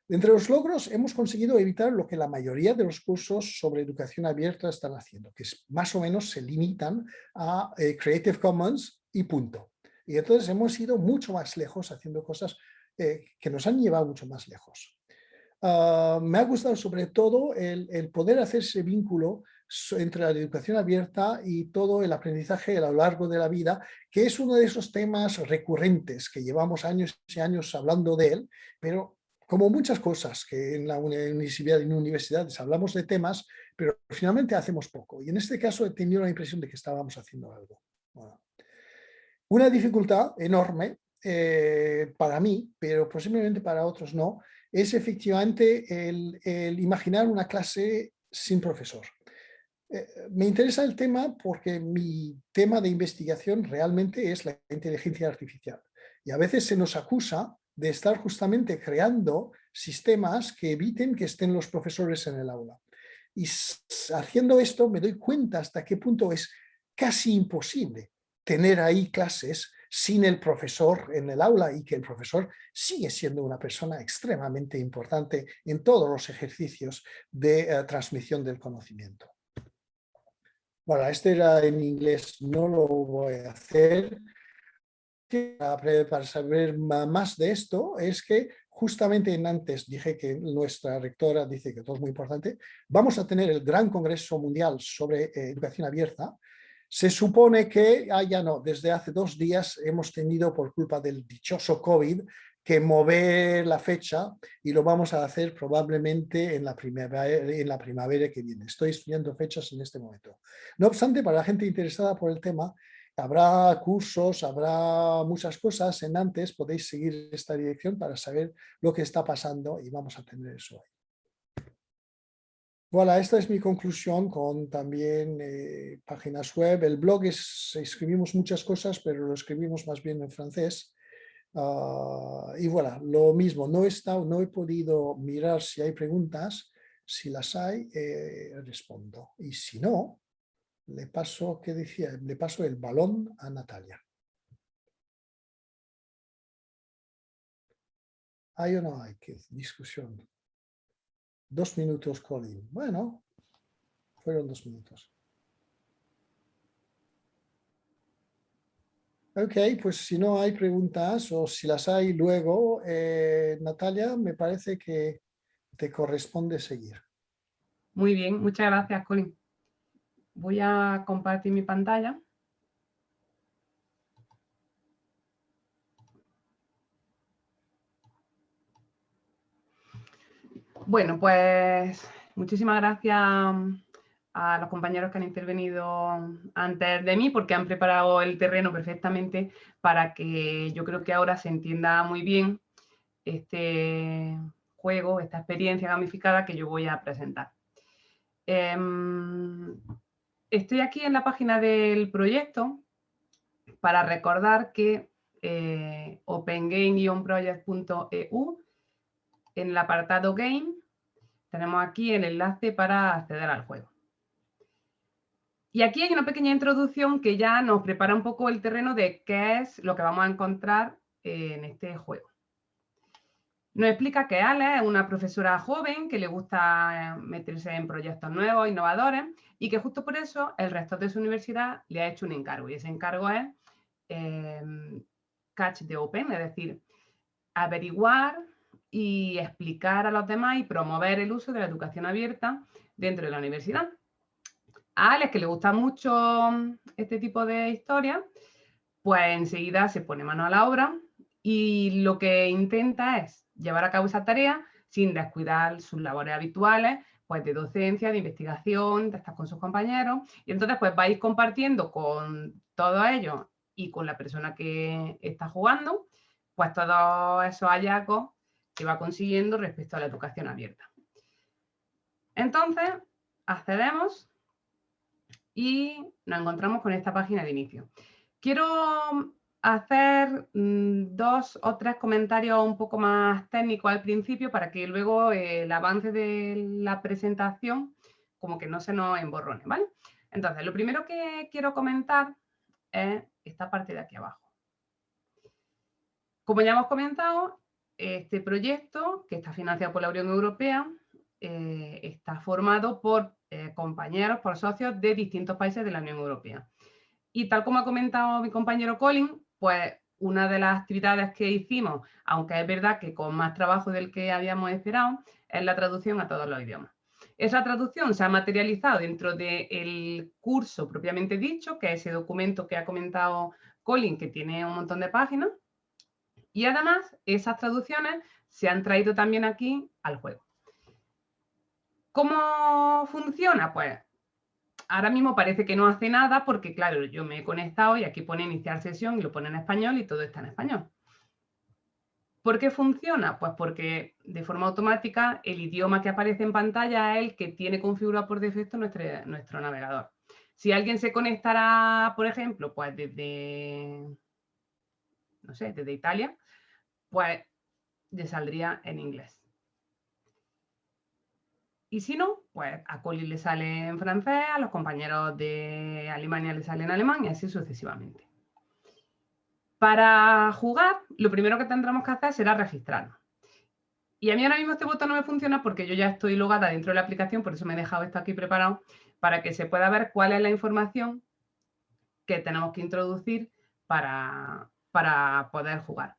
Entre los logros hemos conseguido evitar lo que la mayoría de los cursos sobre educación abierta están haciendo, que es más o menos se limitan a Creative Commons y punto. Y entonces hemos ido mucho más lejos haciendo cosas que nos han llevado mucho más lejos. Me ha gustado sobre todo el poder hacer ese vínculo entre la educación abierta y todo el aprendizaje a lo largo de la vida, que es uno de esos temas recurrentes que llevamos años y años hablando de él, pero como muchas cosas que en la universidades hablamos de temas, pero finalmente hacemos poco. Y en este caso he tenido la impresión de que estábamos haciendo algo. Bueno. Una dificultad enorme para mí, pero posiblemente para otros no, es efectivamente el imaginar una clase sin profesor. Me interesa el tema porque mi tema de investigación realmente es la inteligencia artificial. Y a veces se nos acusa de estar justamente creando sistemas que eviten que estén los profesores en el aula. Y haciendo esto me doy cuenta hasta qué punto es casi imposible tener ahí clases sin el profesor en el aula y que el profesor sigue siendo una persona extremadamente importante en todos los ejercicios de transmisión del conocimiento. Bueno, este era en inglés, no lo voy a hacer. Para saber más de esto es que justamente antes dije que nuestra rectora dice que todo es muy importante. Vamos a tener el gran congreso mundial sobre educación abierta. Se supone que, ya no, desde hace 2 días hemos tenido por culpa del dichoso COVID que mover la fecha y lo vamos a hacer probablemente en la primavera que viene. Estoy estudiando fechas en este momento. No obstante, para la gente interesada por el tema, habrá cursos, habrá muchas cosas en antes, podéis seguir esta dirección para saber lo que está pasando y vamos a tener eso ahí. Voilà, esta es mi conclusión con también páginas web. El blog escribimos muchas cosas, pero lo escribimos más bien en francés. Y voilà, lo mismo, no he podido mirar si hay preguntas. Si las hay, respondo. Y si no, le paso el balón a Natalia. ¿Hay o no hay? ¿Qué discusión? 2 minutos, Colin. Bueno, fueron 2 minutos. Ok, pues si no hay preguntas o si las hay luego, Natalia, me parece que te corresponde seguir. Muy bien, muchas gracias, Colin. Voy a compartir mi pantalla. Bueno, pues muchísimas gracias a los compañeros que han intervenido antes de mí porque han preparado el terreno perfectamente para que yo creo que ahora se entienda muy bien este juego, esta experiencia gamificada que yo voy a presentar. Estoy aquí en la página del proyecto para recordar que opengame-project.eu, en el apartado Game, tenemos aquí el enlace para acceder al juego. Y aquí hay una pequeña introducción que ya nos prepara un poco el terreno de qué es lo que vamos a encontrar en este juego. Nos explica que Ale es una profesora joven que le gusta meterse en proyectos nuevos, innovadores, y que justo por eso el rector de su universidad le ha hecho un encargo. Y ese encargo es Catch the Open, es decir, averiguar y explicar a los demás y promover el uso de la educación abierta dentro de la universidad. A Alex, que le gusta mucho este tipo de historias, pues enseguida se pone mano a la obra y lo que intenta es llevar a cabo esa tarea sin descuidar sus labores habituales, pues de docencia, de investigación, de estar con sus compañeros. Y entonces pues vais compartiendo con todos ellos y con la persona que está jugando, pues todos esos hallazgos que va consiguiendo respecto a la educación abierta. Entonces, accedemos y nos encontramos con esta página de inicio. Quiero hacer 2 o 3 comentarios un poco más técnicos al principio para que luego el avance de la presentación como que no se nos emborrone, ¿vale? Entonces, lo primero que quiero comentar es esta parte de aquí abajo. Como ya hemos comentado, este proyecto, que está financiado por la Unión Europea, está formado por compañeros, por socios de distintos países de la Unión Europea. Y tal como ha comentado mi compañero Colin, pues una de las actividades que hicimos, aunque es verdad que con más trabajo del que habíamos esperado, es la traducción a todos los idiomas. Esa traducción se ha materializado dentro del curso propiamente dicho, que es ese documento que ha comentado Colin, que tiene un montón de páginas. Y además, esas traducciones se han traído también aquí al juego. ¿Cómo funciona? Pues ahora mismo parece que no hace nada porque, claro, yo me he conectado y aquí pone iniciar sesión y lo pone en español y todo está en español. ¿Por qué funciona? Pues porque de forma automática el idioma que aparece en pantalla es el que tiene configurado por defecto nuestro navegador. Si alguien se conectara, por ejemplo, pues desde, no sé, desde Italia, pues le saldría en inglés. Y si no, pues a Colin le sale en francés, a los compañeros de Alemania le sale en alemán y así sucesivamente. Para jugar, lo primero que tendremos que hacer será registrarnos. Y a mí ahora mismo este botón no me funciona porque yo ya estoy logada dentro de la aplicación, por eso me he dejado esto aquí preparado, para que se pueda ver cuál es la información que tenemos que introducir para poder jugar.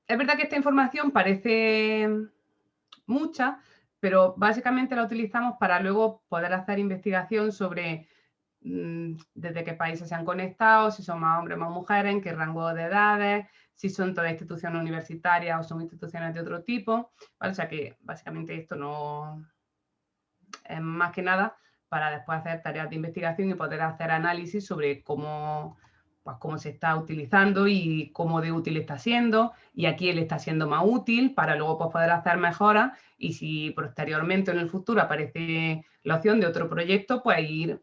Es verdad que esta información parece mucha, pero básicamente la utilizamos para luego poder hacer investigación sobre desde qué países se han conectado, si son más hombres o más mujeres, en qué rango de edades, si son todas instituciones universitarias o son instituciones de otro tipo, ¿vale? O sea que básicamente esto no es más que nada para después hacer tareas de investigación y poder hacer análisis sobre cómo se está utilizando y cómo de útil está siendo y a quién le está siendo más útil para luego pues, poder hacer mejoras y si posteriormente en el futuro aparece la opción de otro proyecto, pues ir,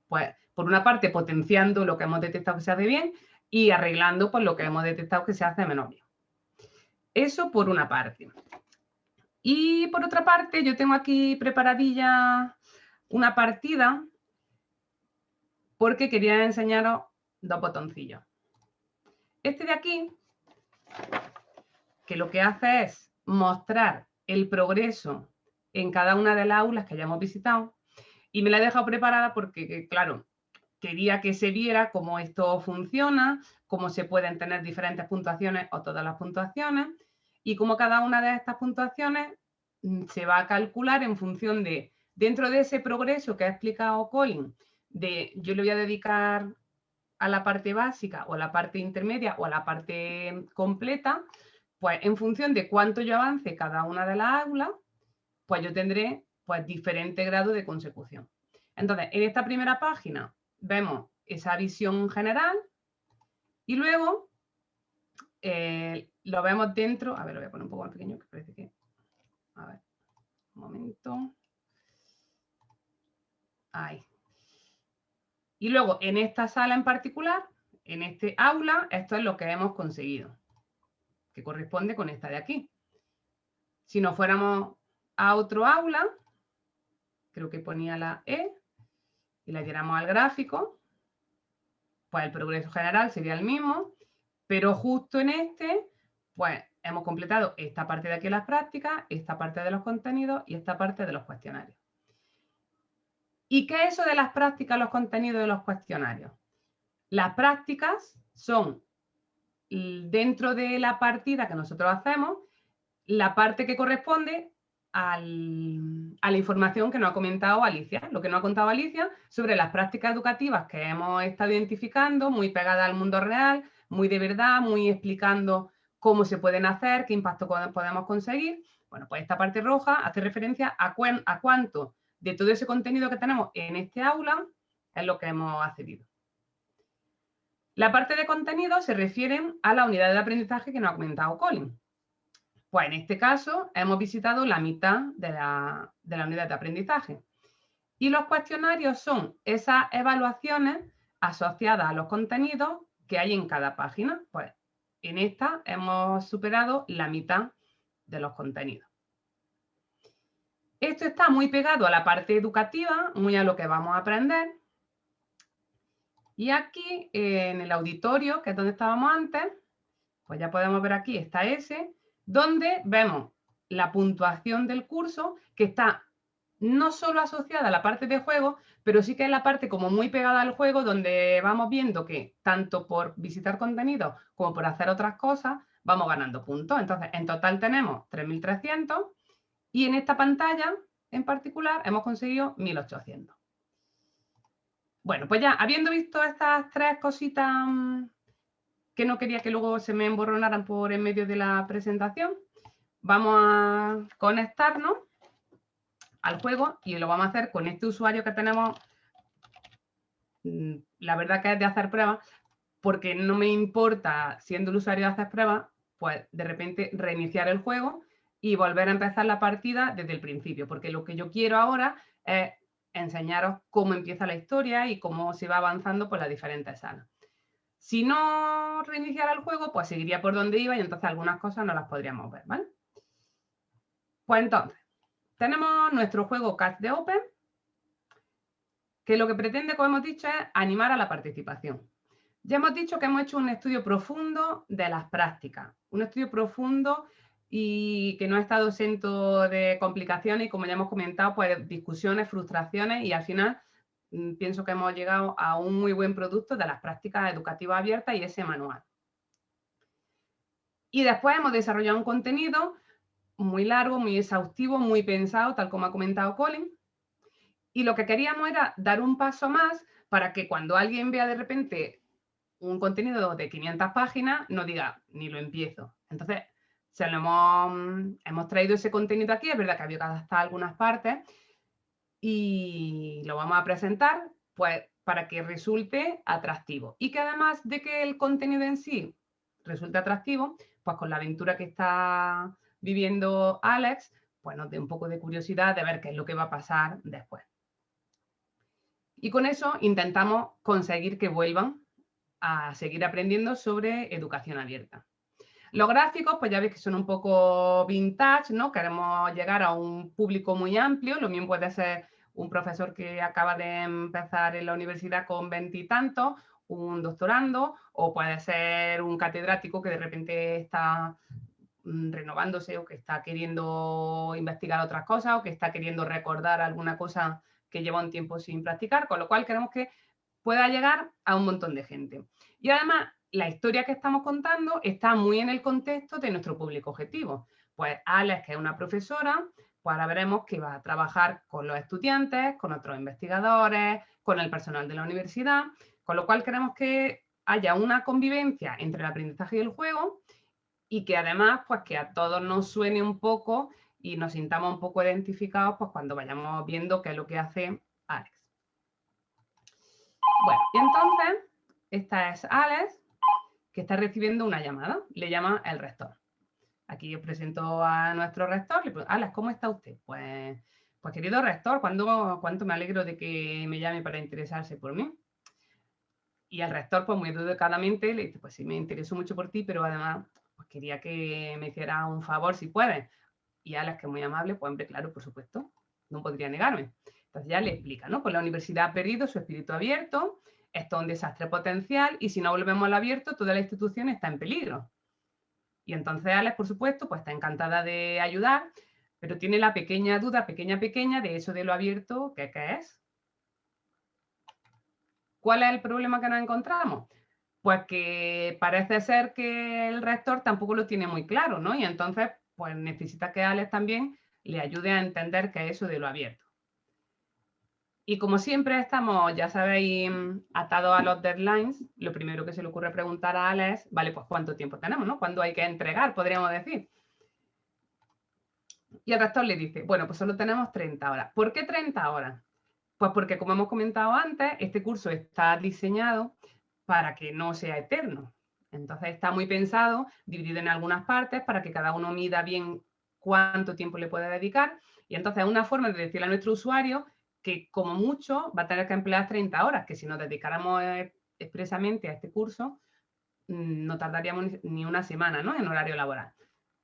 pues, por una parte potenciando lo que hemos detectado que se hace bien y arreglando pues, lo que hemos detectado que se hace menos bien. Eso por una parte. Y por otra parte, yo tengo aquí preparadilla una partida porque quería enseñaros 2 botoncillos. Este de aquí, que lo que hace es mostrar el progreso en cada una de las aulas que hayamos visitado y me la he dejado preparada porque, claro, quería que se viera cómo esto funciona, cómo se pueden tener diferentes puntuaciones o todas las puntuaciones y cómo cada una de estas puntuaciones se va a calcular en función de, dentro de ese progreso que ha explicado Colin, de yo le voy a dedicar a la parte básica o a la parte intermedia o a la parte completa, pues en función de cuánto yo avance cada una de las aulas, pues yo tendré pues diferente grado de consecución. Entonces, en esta primera página vemos esa visión general y luego lo vemos dentro, a ver, lo voy a poner un poco más pequeño, que parece que, a ver, un momento. Ahí. Y luego, en esta sala en particular, en este aula, esto es lo que hemos conseguido, que corresponde con esta de aquí. Si nos fuéramos a otro aula, creo que ponía la E, y la diéramos al gráfico, pues el progreso general sería el mismo, pero justo en este, pues hemos completado esta parte de aquí de las prácticas, esta parte de los contenidos y esta parte de los cuestionarios. ¿Y qué es eso de las prácticas, los contenidos de los cuestionarios? Las prácticas son, dentro de la partida que nosotros hacemos, la parte que corresponde a la información que nos ha comentado Alicia, lo que nos ha contado Alicia sobre las prácticas educativas que hemos estado identificando, muy pegadas al mundo real, muy de verdad, muy explicando cómo se pueden hacer, qué impacto podemos conseguir. Bueno, pues esta parte roja hace referencia a cuánto de todo ese contenido que tenemos en este aula es lo que hemos accedido. La parte de contenido se refiere a la unidad de aprendizaje que nos ha comentado Colin. Pues en este caso hemos visitado la mitad de la unidad de aprendizaje. Y los cuestionarios son esas evaluaciones asociadas a los contenidos que hay en cada página. Pues en esta hemos superado la mitad de los contenidos. Esto está muy pegado a la parte educativa, muy a lo que vamos a aprender. Y aquí en el auditorio, que es donde estábamos antes, pues ya podemos ver aquí, está ese, donde vemos la puntuación del curso, que está no solo asociada a la parte de juego, pero sí que es la parte como muy pegada al juego, donde vamos viendo que tanto por visitar contenido como por hacer otras cosas, vamos ganando puntos. Entonces, en total tenemos 3.300 y en esta pantalla en particular hemos conseguido 1.800. Bueno, pues ya habiendo visto estas tres cositas que no quería que luego se me emborronaran por en medio de la presentación, vamos a conectarnos al juego y lo vamos a hacer con este usuario que tenemos. La verdad que es de hacer pruebas, porque no me importa, siendo el usuario de hacer pruebas, pues de repente reiniciar el juego y volver a empezar la partida desde el principio, porque lo que yo quiero ahora es enseñaros cómo empieza la historia y cómo se va avanzando por las diferentes salas. Si no reiniciara el juego, pues seguiría por donde iba y entonces algunas cosas no las podríamos ver, ¿vale? Pues entonces, tenemos nuestro juego Catch the Open, que lo que pretende, como hemos dicho, es animar a la participación. Ya hemos dicho que hemos hecho un estudio profundo de las prácticas, un estudio profundo y que no ha estado exento de complicaciones y, como ya hemos comentado, pues discusiones, frustraciones y al final pienso que hemos llegado a un muy buen producto de las prácticas educativas abiertas y ese manual. Y después hemos desarrollado un contenido muy largo, muy exhaustivo, muy pensado, tal como ha comentado Colin. Y lo que queríamos era dar un paso más para que cuando alguien vea de repente un contenido de 500 páginas, no diga, ni lo empiezo. Entonces, hemos traído ese contenido aquí, es verdad que había que adaptar algunas partes y lo vamos a presentar pues, para que resulte atractivo. Y que además de que el contenido en sí resulte atractivo, pues con la aventura que está viviendo Alex, pues nos dé un poco de curiosidad de ver qué es lo que va a pasar después. Y con eso intentamos conseguir que vuelvan a seguir aprendiendo sobre educación abierta. Los gráficos, pues ya veis que son un poco vintage, ¿no? Queremos llegar a un público muy amplio, lo mismo puede ser un profesor que acaba de empezar en la universidad con 20 y tantos, un doctorando, o puede ser un catedrático que de repente está renovándose o que está queriendo investigar otras cosas o que está queriendo recordar alguna cosa que lleva un tiempo sin practicar, con lo cual queremos que pueda llegar a un montón de gente. Y además, la historia que estamos contando está muy en el contexto de nuestro público objetivo. Pues Alex, que es una profesora, pues ahora veremos que va a trabajar con los estudiantes, con otros investigadores, con el personal de la universidad, con lo cual queremos que haya una convivencia entre el aprendizaje y el juego y que además, pues que a todos nos suene un poco y nos sintamos un poco identificados pues cuando vayamos viendo qué es lo que hace Alex. Bueno, y entonces, esta es Alex, que está recibiendo una llamada, le llama el rector. Aquí os presento a nuestro rector, le pregunto, Alex, ¿cómo está usted? Pues querido rector, ¿cuánto me alegro de que me llame para interesarse por mí? Y el rector, pues muy educadamente, le dice, pues sí, me intereso mucho por ti, pero además pues quería que me hiciera un favor si puedes. Y Alex, que es muy amable, pues hombre, claro, por supuesto, no podría negarme. Entonces ya le explica, ¿no? Pues la universidad ha perdido su espíritu abierto, esto es un desastre potencial y si no volvemos al abierto, toda la institución está en peligro. Y entonces Alex, por supuesto, pues está encantada de ayudar, pero tiene la pequeña duda, pequeña, de eso de lo abierto, ¿qué es? ¿Cuál es el problema que nos encontramos? Pues que parece ser que el rector tampoco lo tiene muy claro, ¿no? Y entonces, pues necesita que Alex también le ayude a entender qué es eso de lo abierto. Y como siempre estamos, ya sabéis, atados a los deadlines, lo primero que se le ocurre preguntar a Alex, vale, pues ¿cuánto tiempo tenemos, no? ¿Cuándo hay que entregar, podríamos decir? Y el rector le dice, bueno, pues solo tenemos 30 horas. ¿Por qué 30 horas? Pues porque, como hemos comentado antes, este curso está diseñado para que no sea eterno. Entonces está muy pensado, dividido en algunas partes, para que cada uno mida bien cuánto tiempo le puede dedicar. Y entonces es una forma de decirle a nuestro usuario que como mucho va a tener que emplear 30 horas, que si nos dedicáramos expresamente a este curso, no tardaríamos ni una semana, ¿no?, en horario laboral.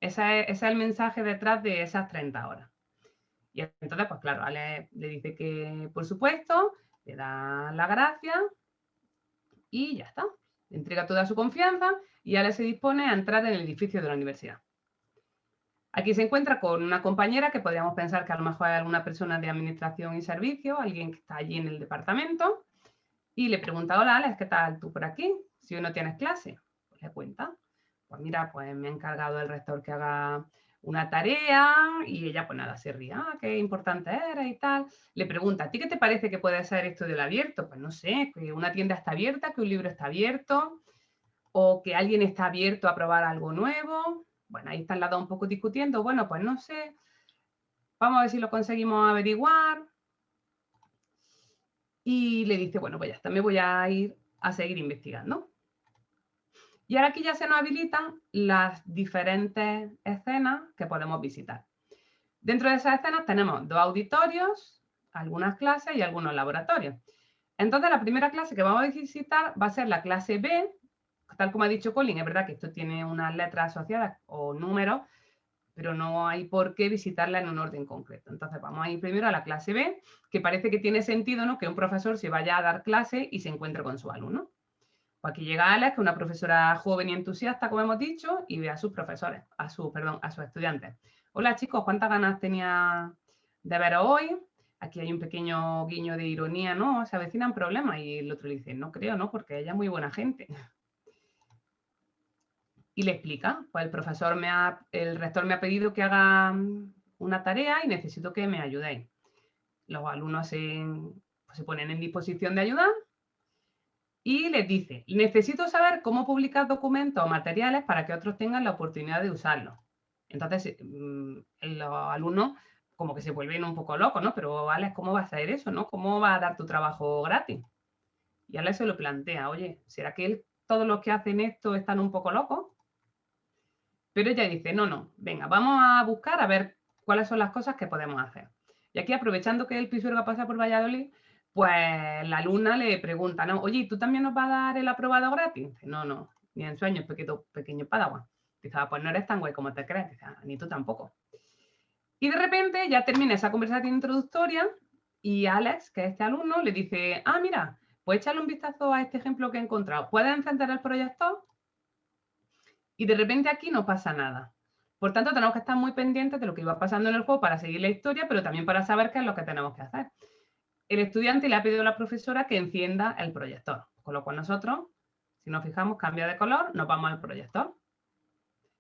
Ese es el mensaje detrás de esas 30 horas. Y entonces, pues claro, Ale le dice que, por supuesto, le da las gracias y ya está. Le entrega toda su confianza y Ale se dispone a entrar en el edificio de la universidad. Aquí se encuentra con una compañera que podríamos pensar que a lo mejor es alguna persona de administración y servicio, alguien que está allí en el departamento, y le pregunta, hola Alex, ¿qué tal tú por aquí? Si hoy no tienes clase, pues le cuenta. Pues mira, pues me ha encargado el rector que haga una tarea y ella pues nada, se ríe, qué importante era y tal. Le pregunta, ¿a ti qué te parece que puede ser esto del abierto? Pues no sé, que una tienda está abierta, que un libro está abierto, o que alguien está abierto a probar algo nuevo. Bueno, ahí están las dos un poco discutiendo, bueno, pues no sé, vamos a ver si lo conseguimos averiguar. Y le dice, bueno, pues ya está, me voy a ir a seguir investigando. Y ahora aquí ya se nos habilitan las diferentes escenas que podemos visitar. Dentro de esas escenas tenemos 2 auditorios, algunas clases y algunos laboratorios. Entonces, la primera clase que vamos a visitar va a ser la clase B, tal como ha dicho Colin, es verdad que esto tiene unas letras asociadas o números, pero no hay por qué visitarla en un orden concreto. Entonces, vamos a ir primero a la clase B, que parece que tiene sentido, ¿no?, que un profesor se vaya a dar clase y se encuentre con su alumno. Pues aquí llega Alex, que es una profesora joven y entusiasta, como hemos dicho, y ve a sus profesores, a sus estudiantes. Hola chicos, ¿cuántas ganas tenía de veros hoy? Aquí hay un pequeño guiño de ironía, ¿no? Se avecinan problemas. Y el otro le dice, no creo, ¿no? Porque ella es muy buena gente. Y le explica, pues el rector me ha pedido que haga una tarea y necesito que me ayudéis. Los alumnos se ponen en disposición de ayudar. Y les dice, necesito saber cómo publicar documentos o materiales para que otros tengan la oportunidad de usarlos. Entonces, los alumnos como que se vuelven un poco locos, ¿no? Pero Alex, ¿cómo vas a hacer eso, no? ¿Cómo vas a dar tu trabajo gratis? Y Alex se lo plantea, oye, ¿será que todos los que hacen esto están un poco locos? Pero ella dice, no, venga, vamos a buscar a ver cuáles son las cosas que podemos hacer. Y aquí, aprovechando que el Pisuerga pasa por Valladolid, pues la alumna le pregunta, ¿no? Oye, ¿tú también nos vas a dar el aprobado gratis? Dice, no, ni en sueños, pequeño padawan. Dice, pues no eres tan guay como te crees. Dice, ni tú tampoco. Y de repente ya termina esa conversación introductoria y Alex, que es este alumno, le dice, mira, pues échale un vistazo a este ejemplo que he encontrado. ¿Puedes encender el proyector? Y de repente aquí no pasa nada. Por tanto, tenemos que estar muy pendientes de lo que iba pasando en el juego para seguir la historia, pero también para saber qué es lo que tenemos que hacer. El estudiante le ha pedido a la profesora que encienda el proyector, con lo cual nosotros, si nos fijamos, cambia de color, nos vamos al proyector.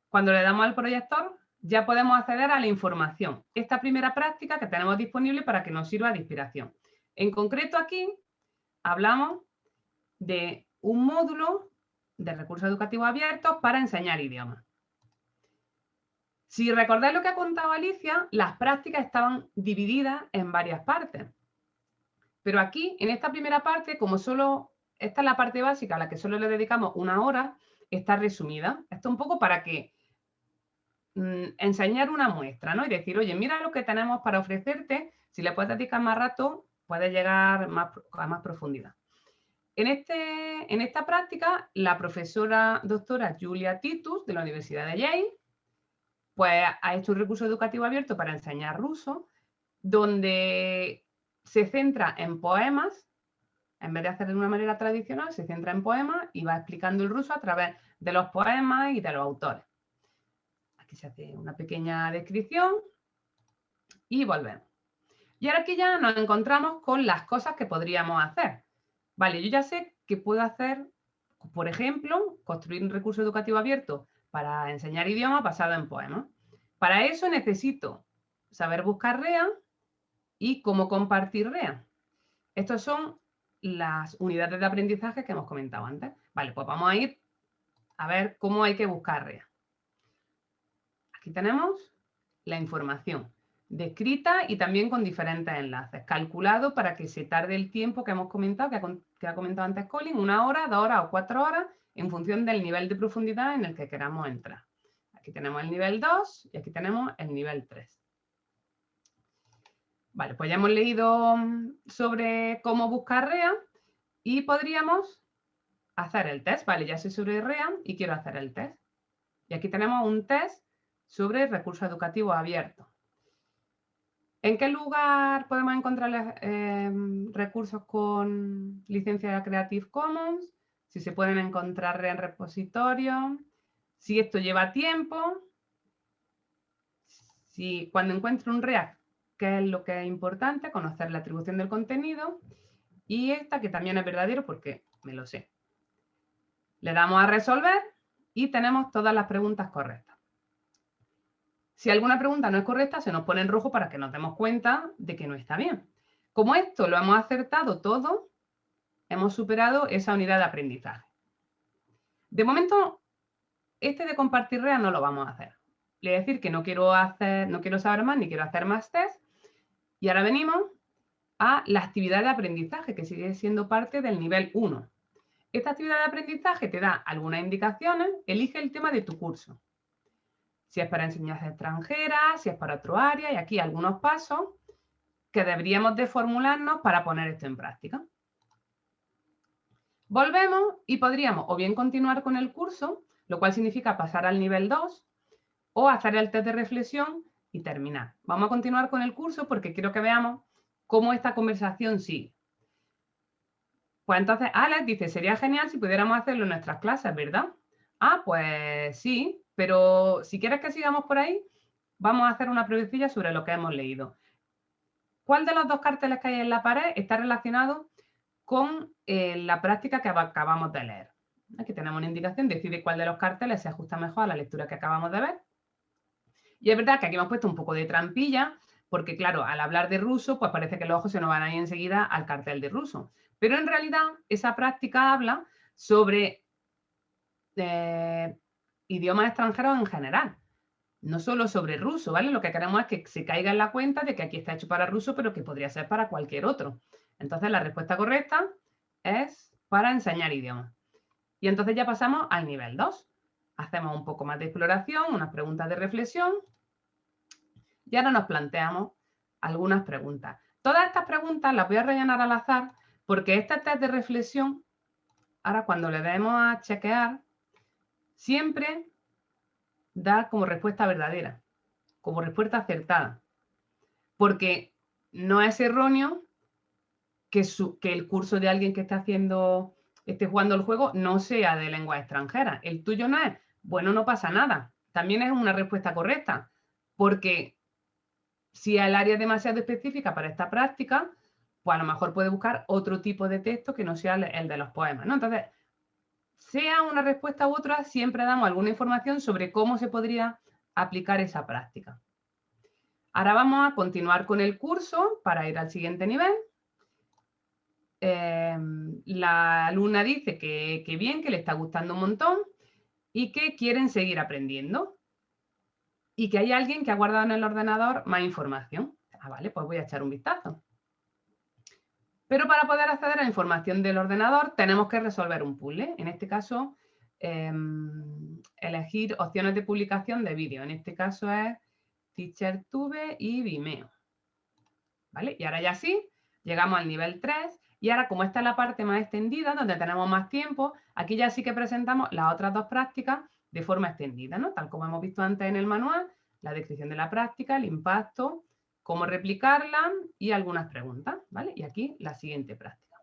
Cuando le damos al proyector, ya podemos acceder a la información. Esta primera práctica que tenemos disponible para que nos sirva de inspiración. En concreto aquí hablamos de un módulo de recursos educativos abiertos para enseñar idiomas. Si recordáis lo que ha contado Alicia, las prácticas estaban divididas en varias partes. Pero aquí, en esta primera parte, como solo esta es la parte básica a la que solo le dedicamos 1 hora, está resumida. Esto un poco para que enseñar una muestra, ¿no? Y decir, oye, mira lo que tenemos para ofrecerte, si le puedes dedicar más rato, puedes llegar a más profundidad. En esta práctica, la profesora doctora Julia Titus, de la Universidad de Yale, pues ha hecho un recurso educativo abierto para enseñar ruso, donde se centra en poemas, en vez de hacerlo de una manera tradicional, se centra en poemas y va explicando el ruso a través de los poemas y de los autores. Aquí se hace una pequeña descripción y volvemos. Y ahora aquí ya nos encontramos con las cosas que podríamos hacer. Vale, yo ya sé que puedo hacer, por ejemplo, construir un recurso educativo abierto para enseñar idiomas basado en poemas. Para eso necesito saber buscar REA y cómo compartir REA. Estas son las unidades de aprendizaje que hemos comentado antes. Vale, pues vamos a ir a ver cómo hay que buscar REA. Aquí tenemos la información descrita y también con diferentes enlaces, calculado para que se tarde el tiempo que hemos comentado, que ha comentado antes Colin, 1 hora, 2 horas o 4 horas, en función del nivel de profundidad en el que queramos entrar. Aquí tenemos el nivel 2 y aquí tenemos el nivel 3. Vale, pues ya hemos leído sobre cómo buscar REA y podríamos hacer el test. Vale, ya sé sobre REA y quiero hacer el test. Y aquí tenemos un test sobre recursos educativos abiertos. ¿En qué lugar podemos encontrar recursos con licencia Creative Commons? Si se pueden encontrar en repositorios, si esto lleva tiempo, si cuando encuentro un REA, qué es lo que es importante, conocer la atribución del contenido, y esta que también es verdadero porque me lo sé. Le damos a resolver y tenemos todas las preguntas correctas. Si alguna pregunta no es correcta, se nos pone en rojo para que nos demos cuenta de que no está bien. Como esto lo hemos acertado todo, hemos superado esa unidad de aprendizaje. De momento, este de compartir REA no lo vamos a hacer. Le voy a decir que no quiero saber más ni quiero hacer más test. Y ahora venimos a la actividad de aprendizaje, que sigue siendo parte del nivel 1. Esta actividad de aprendizaje te da algunas indicaciones. Elige el tema de tu curso. Si es para enseñanza extranjera, si es para otro área, y aquí algunos pasos que deberíamos de formularnos para poner esto en práctica. Volvemos y podríamos o bien continuar con el curso, lo cual significa pasar al nivel 2, o hacer el test de reflexión y terminar. Vamos a continuar con el curso porque quiero que veamos cómo esta conversación sigue. Pues entonces Alex dice, sería genial si pudiéramos hacerlo en nuestras clases, ¿verdad? Ah, pues sí, pero si quieres que sigamos por ahí, vamos a hacer una preguntilla sobre lo que hemos leído. ¿Cuál de los dos carteles que hay en la pared está relacionado con la práctica que acabamos de leer? Aquí tenemos una indicación, decide cuál de los carteles se ajusta mejor a la lectura que acabamos de ver. Y es verdad que aquí hemos puesto un poco de trampilla, porque claro, al hablar de ruso, pues parece que los ojos se nos van a ir enseguida al cartel de ruso. Pero en realidad esa práctica habla sobre idiomas extranjeros en general, no solo sobre ruso, ¿vale? Lo que queremos es que se caiga en la cuenta de que aquí está hecho para ruso, pero que podría ser para cualquier otro. Entonces la respuesta correcta es para enseñar idiomas. Y entonces ya pasamos al nivel 2. Hacemos un poco más de exploración, unas preguntas de reflexión, y ahora nos planteamos algunas preguntas. Todas estas preguntas las voy a rellenar al azar, porque este test de reflexión, ahora cuando le demos a chequear, siempre da como respuesta verdadera, como respuesta acertada, porque no es erróneo que el curso de alguien que esté jugando el juego no sea de lengua extranjera. El tuyo no es, bueno, no pasa nada. También es una respuesta correcta, porque si el área es demasiado específica para esta práctica, pues a lo mejor puede buscar otro tipo de texto que no sea el de los poemas, ¿no? Entonces, sea una respuesta u otra, siempre damos alguna información sobre cómo se podría aplicar esa práctica. Ahora vamos a continuar con el curso para ir al siguiente nivel. La alumna dice que bien, que le está gustando un montón y que quieren seguir aprendiendo. Y que hay alguien que ha guardado en el ordenador más información. Ah, vale, pues voy a echar un vistazo. Pero para poder acceder a la información del ordenador tenemos que resolver un puzzle. En este caso, elegir opciones de publicación de vídeo. En este caso es TeacherTube y Vimeo. ¿Vale? Y ahora ya sí, llegamos al nivel 3. Y ahora, como esta es la parte más extendida, donde tenemos más tiempo, aquí ya sí que presentamos las otras dos prácticas de forma extendida, ¿no? Tal como hemos visto antes en el manual, la descripción de la práctica, el impacto, cómo replicarla y algunas preguntas, ¿vale? Y aquí la siguiente práctica.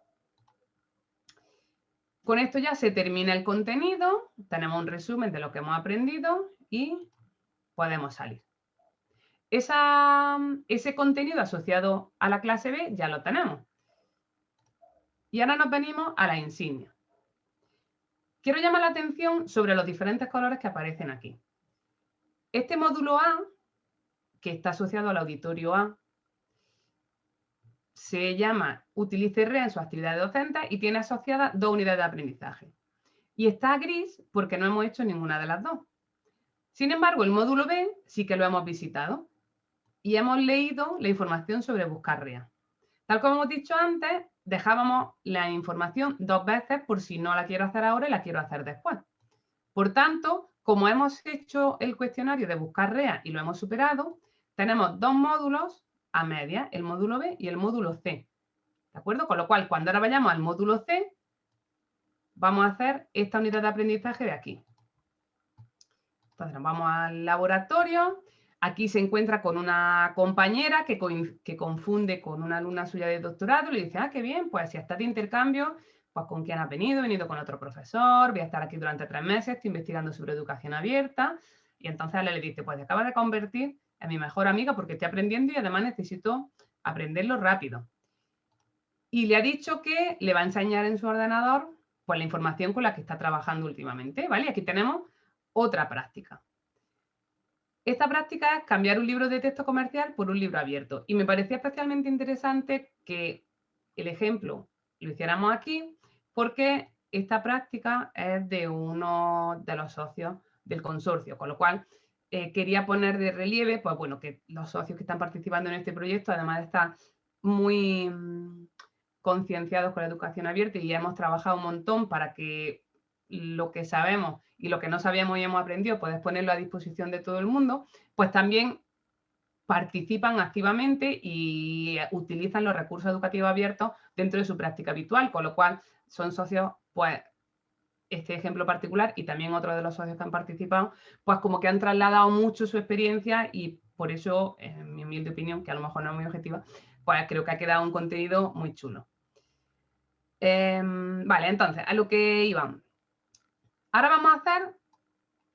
Con esto ya se termina el contenido, tenemos un resumen de lo que hemos aprendido y podemos salir. Ese contenido asociado a la clase B ya lo tenemos. Y ahora nos venimos a la insignia. Quiero llamar la atención sobre los diferentes colores que aparecen aquí. Este módulo A, que está asociado al auditorio A, se llama Utilice REA en su actividad docente y tiene asociadas 2 unidades de aprendizaje. Y está gris porque no hemos hecho ninguna de las dos. Sin embargo, el módulo B sí que lo hemos visitado y hemos leído la información sobre buscar REA. Tal como hemos dicho antes, dejábamos la información 2 veces por si no la quiero hacer ahora y la quiero hacer después. Por tanto, como hemos hecho el cuestionario de buscar REA y lo hemos superado, tenemos 2 módulos a media, el módulo B y el módulo C. ¿De acuerdo? Con lo cual, cuando ahora vayamos al módulo C, vamos a hacer esta unidad de aprendizaje de aquí. Entonces, nos vamos al laboratorio. Aquí se encuentra con una compañera que confunde con una alumna suya de doctorado y le dice, ah, qué bien, pues si estás de intercambio, pues ¿con quién has venido? He venido con otro profesor, voy a estar aquí durante 3 meses, estoy investigando sobre educación abierta. Y entonces le dice, pues te acabas de convertir en mi mejor amiga porque estoy aprendiendo y además necesito aprenderlo rápido. Y le ha dicho que le va a enseñar en su ordenador pues la información con la que está trabajando últimamente, ¿vale? Y aquí tenemos otra práctica. Esta práctica es cambiar un libro de texto comercial por un libro abierto. Y me parecía especialmente interesante que el ejemplo lo hiciéramos aquí porque esta práctica es de uno de los socios del consorcio, con lo cual quería poner de relieve, pues bueno, que los socios que están participando en este proyecto, además de estar muy concienciados con la educación abierta y hemos trabajado un montón para que lo que sabemos y lo que no sabíamos y hemos aprendido, puedes ponerlo a disposición de todo el mundo, pues también participan activamente y utilizan los recursos educativos abiertos dentro de su práctica habitual, con lo cual son socios, pues este ejemplo particular y también otros de los socios que han participado, pues como que han trasladado mucho su experiencia y por eso, en mi humilde opinión, que a lo mejor no es muy objetiva, pues creo que ha quedado un contenido muy chulo. Vale, entonces, a lo que iban. Ahora vamos a hacer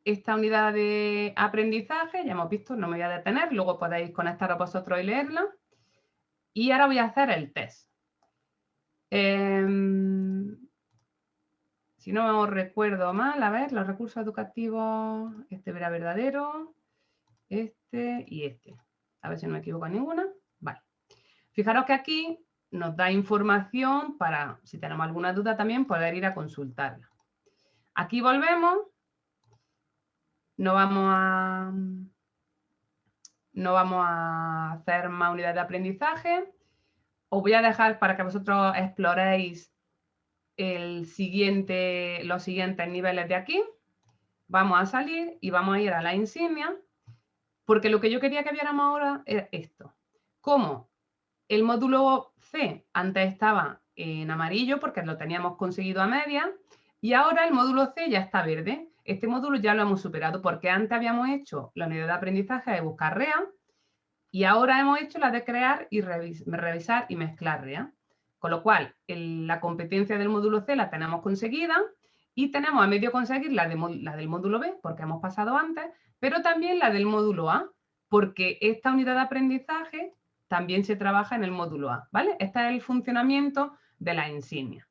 esta unidad de aprendizaje, ya hemos visto, no me voy a detener, luego podéis conectaros vosotros y leerla. Y ahora voy a hacer el test. Si no recuerdo mal, a ver, los recursos educativos, este era verdadero, este y este. A ver si no me equivoco en ninguna. Vale. Fijaros que aquí nos da información para, si tenemos alguna duda también, poder ir a consultarla. Aquí volvemos. No vamos a hacer más unidades de aprendizaje. Os voy a dejar para que vosotros exploréis los siguientes niveles de aquí. Vamos a salir y vamos a ir a la insignia, porque lo que yo quería que viéramos ahora es esto. Cómo el módulo C antes estaba en amarillo porque lo teníamos conseguido a media y ahora el módulo C ya está verde. Este módulo ya lo hemos superado porque antes habíamos hecho la unidad de aprendizaje de buscar REA y ahora hemos hecho la de crear y revisar y mezclar REA. Con lo cual, la competencia del módulo C la tenemos conseguida y tenemos a medio conseguir la del módulo B, porque hemos pasado antes, pero también la del módulo A, porque esta unidad de aprendizaje también se trabaja en el módulo A, ¿vale? Este es el funcionamiento de la insignia.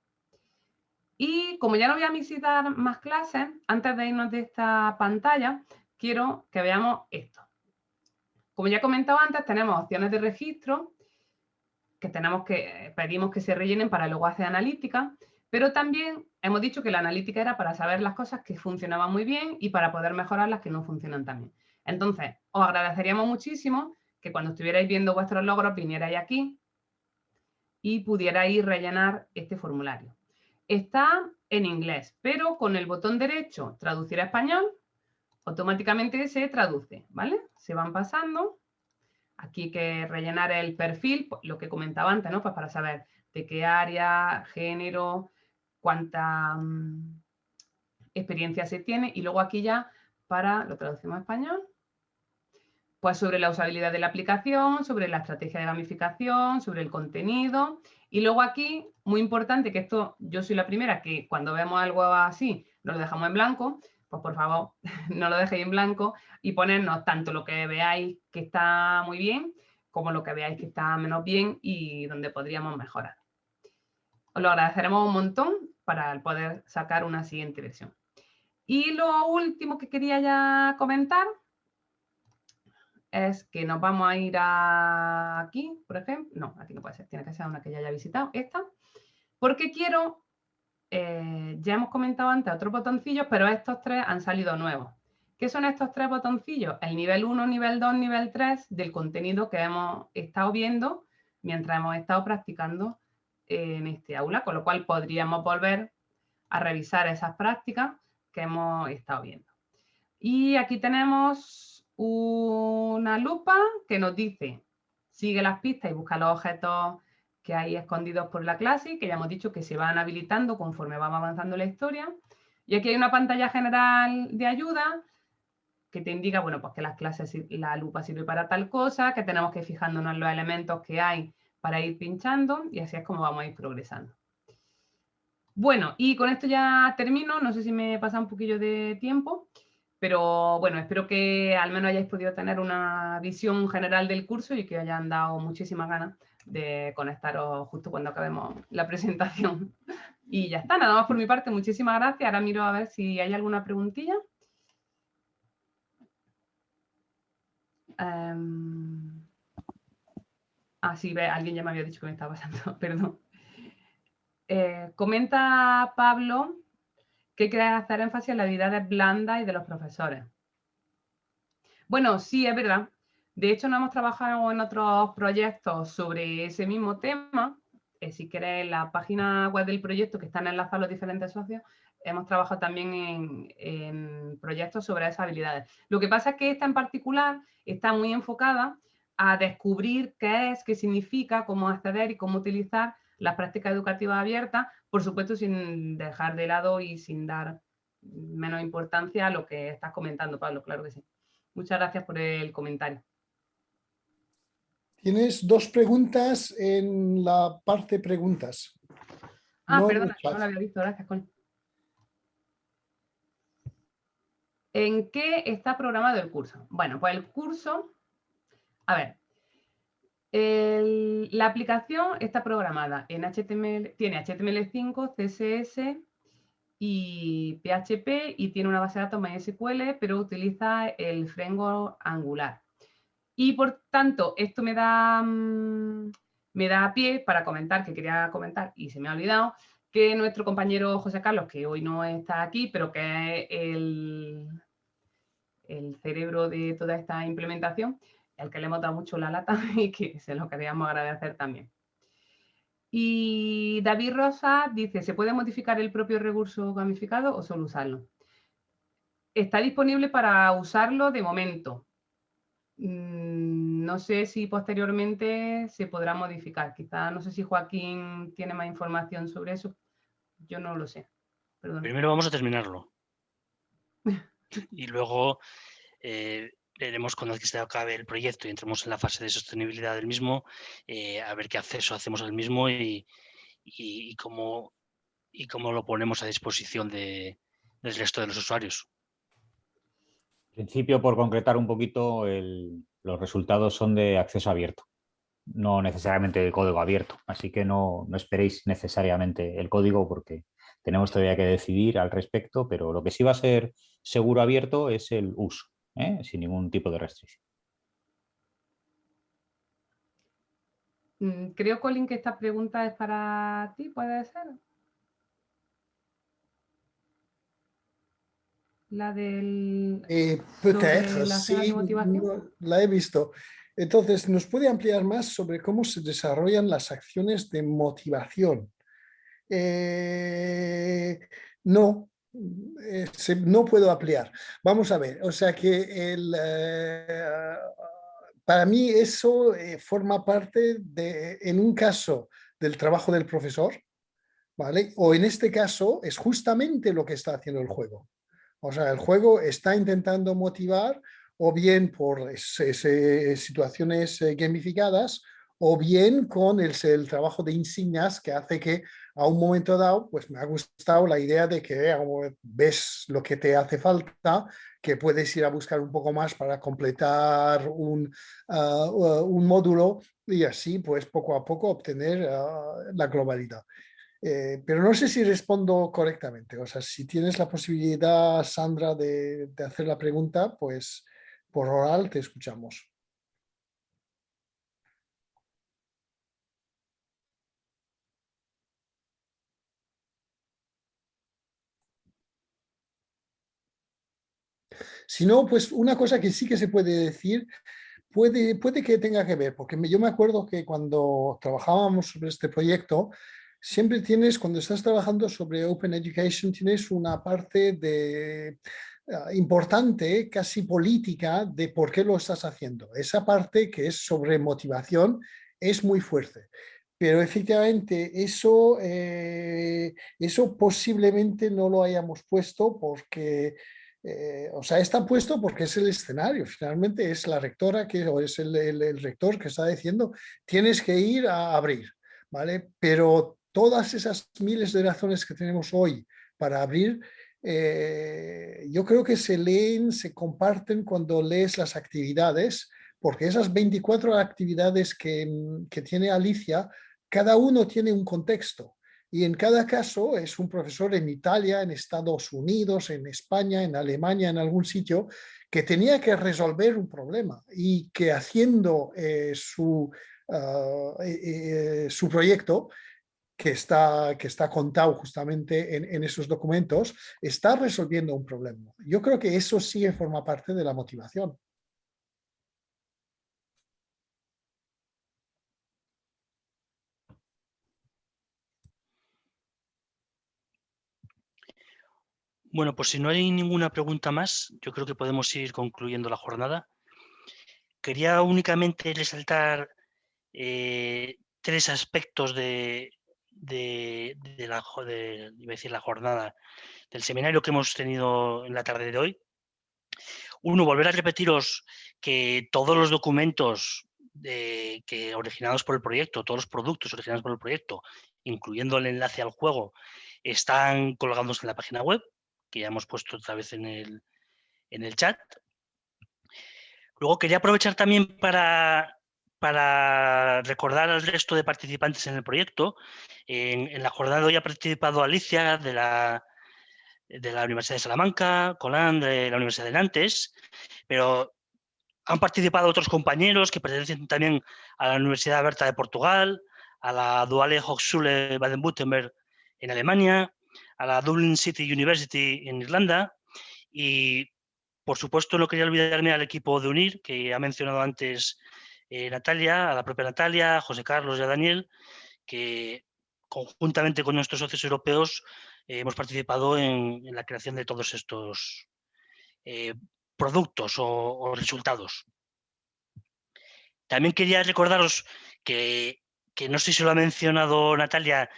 Y como ya no voy a visitar más clases, antes de irnos de esta pantalla, quiero que veamos esto. Como ya he comentado antes, tenemos opciones de registro que pedimos que se rellenen para luego hacer analítica, pero también hemos dicho que la analítica era para saber las cosas que funcionaban muy bien y para poder mejorar las que no funcionan tan bien. Entonces, os agradeceríamos muchísimo que cuando estuvierais viendo vuestros logros vinierais aquí y pudierais rellenar este formulario. Está en inglés, pero con el botón derecho traducir a español, automáticamente se traduce, ¿vale? Se van pasando. Aquí hay que rellenar el perfil, lo que comentaba antes, ¿no? Pues para saber de qué área, género, cuánta experiencia se tiene. Y luego aquí ya, lo traducimos a español, pues sobre la usabilidad de la aplicación, sobre la estrategia de gamificación, sobre el contenido. Y luego aquí, muy importante, que esto yo soy la primera que cuando vemos algo así, lo dejamos en blanco, pues por favor, no lo dejéis en blanco y ponernos tanto lo que veáis que está muy bien, como lo que veáis que está menos bien y donde podríamos mejorar. Os lo agradeceremos un montón para poder sacar una siguiente versión. Y lo último que quería ya comentar es que nos vamos a ir aquí, por ejemplo. No, aquí no puede ser, tiene que ser una que ya haya visitado, esta. Porque quiero, ya hemos comentado antes otros botoncillos, pero estos tres han salido nuevos. ¿Qué son estos tres botoncillos? El nivel 1, nivel 2, nivel 3 del contenido que hemos estado viendo mientras hemos estado practicando en este aula, con lo cual podríamos volver a revisar esas prácticas que hemos estado viendo. Y aquí tenemos una lupa que nos dice, sigue las pistas y busca los objetos que hay escondidos por la clase, que ya hemos dicho que se van habilitando conforme vamos avanzando la historia. Y aquí hay una pantalla general de ayuda que te indica, bueno, pues que las clases, la lupa sirve para tal cosa, que tenemos que ir fijándonos en los elementos que hay para ir pinchando, y así es como vamos a ir progresando. Bueno, y con esto ya termino, no sé si me pasa un poquillo de tiempo, pero bueno, espero que al menos hayáis podido tener una visión general del curso y que os hayan dado muchísimas ganas de conectaros justo cuando acabemos la presentación. Y ya está, nada más por mi parte, muchísimas gracias. Ahora miro a ver si hay alguna preguntilla. Sí, alguien ya me había dicho que me estaba pasando, perdón. Comenta Pablo que quiere hacer énfasis en las habilidades blandas y de los profesores. Bueno, sí, es verdad. De hecho, no hemos trabajado en otros proyectos sobre ese mismo tema. Si queréis, en la página web del proyecto, que están enlazados los diferentes socios, hemos trabajado también en proyectos sobre esas habilidades. Lo que pasa es que esta en particular está muy enfocada a descubrir qué es, qué significa, cómo acceder y cómo utilizar las prácticas educativas abiertas, por supuesto sin dejar de lado y sin dar menos importancia a lo que estás comentando, Pablo, claro que sí. Muchas gracias por el comentario. Tienes dos preguntas en la parte preguntas. No, perdona, no lo había visto, gracias, Connie. ¿En qué está programado el curso? Bueno, pues el curso, a ver, la aplicación está programada en HTML, tiene HTML5, CSS y PHP y tiene una base de datos MySQL, pero utiliza el framework Angular. Y por tanto, esto me da pie para comentar, que quería comentar y se me ha olvidado, que nuestro compañero José Carlos, que hoy no está aquí, pero que es el cerebro de toda esta implementación, al que le hemos dado mucho la lata y que se lo queríamos agradecer también. Y David Rosa dice, ¿se puede modificar el propio recurso gamificado o solo usarlo? Está disponible para usarlo de momento. No sé si posteriormente se podrá modificar. Quizá, no sé si Joaquín tiene más información sobre eso. Yo no lo sé. Perdón. Primero vamos a terminarlo. Y luego veremos cuando se acabe el proyecto y entremos en la fase de sostenibilidad del mismo, a ver qué acceso hacemos al mismo y cómo lo ponemos a disposición del resto de los usuarios. En principio, por concretar un poquito, los resultados son de acceso abierto, no necesariamente de código abierto. Así que no esperéis necesariamente el código porque tenemos todavía que decidir al respecto, pero lo que sí va a ser seguro abierto es el uso, sin ningún tipo de restricción. Creo, Colin, que esta pregunta es para ti, ¿puede ser? La del... Peut-être, sí, la he visto. Entonces, ¿nos puede ampliar más sobre cómo se desarrollan las acciones de motivación? No, no puedo ampliar. Vamos a ver, o sea que para mí eso forma parte de, en un caso, del trabajo del profesor, ¿vale? O en este caso es justamente lo que está haciendo el juego. O sea, el juego está intentando motivar o bien por situaciones gamificadas o bien con el trabajo de insignias que hace que a un momento dado, pues me ha gustado la idea de que ves lo que te hace falta, que puedes ir a buscar un poco más para completar un módulo y así pues poco a poco obtener la globalidad. Pero no sé si respondo correctamente. O sea, si tienes la posibilidad, Sandra, de hacer la pregunta, pues por oral te escuchamos. Si no, pues una cosa que sí que se puede decir, puede que tenga que ver, porque yo me acuerdo que cuando trabajábamos sobre este proyecto, siempre tienes, cuando estás trabajando sobre Open Education, tienes una parte importante, casi política, de por qué lo estás haciendo. Esa parte que es sobre motivación es muy fuerte. Pero efectivamente eso posiblemente no lo hayamos puesto porque o sea, está puesto porque es el escenario, finalmente es la rectora o es el rector que está diciendo tienes que ir a abrir, ¿vale? Pero todas esas miles de razones que tenemos hoy para abrir, yo creo que se leen, se comparten cuando lees las actividades, porque esas 24 actividades que tiene Alicia, cada uno tiene un contexto. Y en cada caso es un profesor en Italia, en Estados Unidos, en España, en Alemania, en algún sitio, que tenía que resolver un problema y que haciendo su proyecto, que está contado justamente en esos documentos, está resolviendo un problema. Yo creo que eso sí forma parte de la motivación. Bueno, pues si no hay ninguna pregunta más, yo creo que podemos ir concluyendo la jornada. Quería únicamente resaltar 3 aspectos de la jornada, del seminario que hemos tenido en la tarde de hoy. Uno, volver a repetiros que todos los documentos originados por el proyecto, todos los productos originados por el proyecto, incluyendo el enlace al juego, están colgados en la página web, que ya hemos puesto otra vez en el chat. Luego quería aprovechar también para recordar al resto de participantes en el proyecto. En la jornada de hoy ha participado Alicia de la Universidad de Salamanca, Colán de la Universidad de Nantes, pero han participado otros compañeros que pertenecen también a la Universidad Abierta de Portugal, a la Duale Hochschule Baden-Württemberg en Alemania, a la Dublin City University en Irlanda y, por supuesto, no quería olvidarme al equipo de UNIR, que ha mencionado antes Natalia, a la propia Natalia, a José Carlos y a Daniel, que conjuntamente con nuestros socios europeos hemos participado en la creación de todos estos productos o resultados. También quería recordaros que no sé si lo ha mencionado Natalia,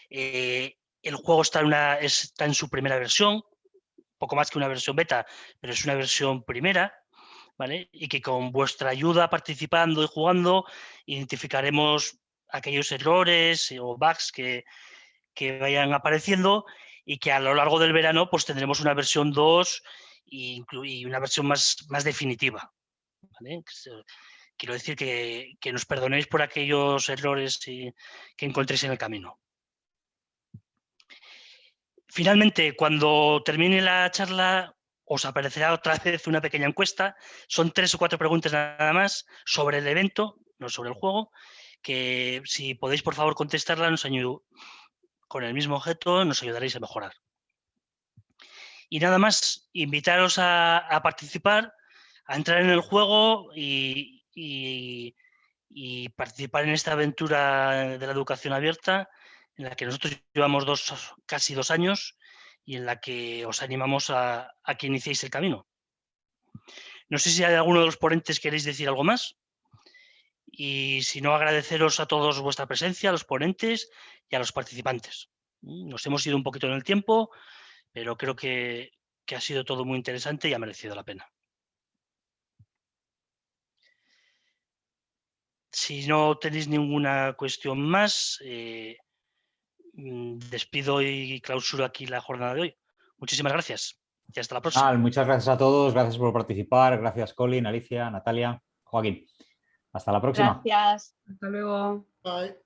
el juego está en su primera versión, poco más que una versión beta, pero es una versión primera, ¿vale? Y que con vuestra ayuda participando y jugando identificaremos aquellos errores o bugs que vayan apareciendo y que a lo largo del verano pues tendremos una versión 2 y una versión más definitiva, ¿vale? Quiero decir que nos perdonéis por aquellos errores que encontréis en el camino. Finalmente, cuando termine la charla, os aparecerá otra vez una pequeña encuesta. Son 3 o 4 preguntas nada más sobre el evento, no sobre el juego, que si podéis, por favor, contestarla, con el mismo objeto, nos ayudaréis a mejorar. Y nada más, invitaros a participar, a entrar en el juego y participar en esta aventura de la educación abierta, en la que nosotros llevamos casi 2 años y en la que os animamos a que iniciéis el camino. No sé si hay alguno de los ponentes queréis decir algo más. Y si no, agradeceros a todos vuestra presencia, a los ponentes y a los participantes. Nos hemos ido un poquito en el tiempo, pero creo que ha sido todo muy interesante y ha merecido la pena. Si no tenéis ninguna cuestión más, despido y clausuro aquí la jornada de hoy. Muchísimas gracias y hasta la próxima. Muchas gracias a todos, gracias por participar, gracias Colin, Alicia, Natalia, Joaquín. Hasta la próxima. Gracias. Hasta luego. Bye.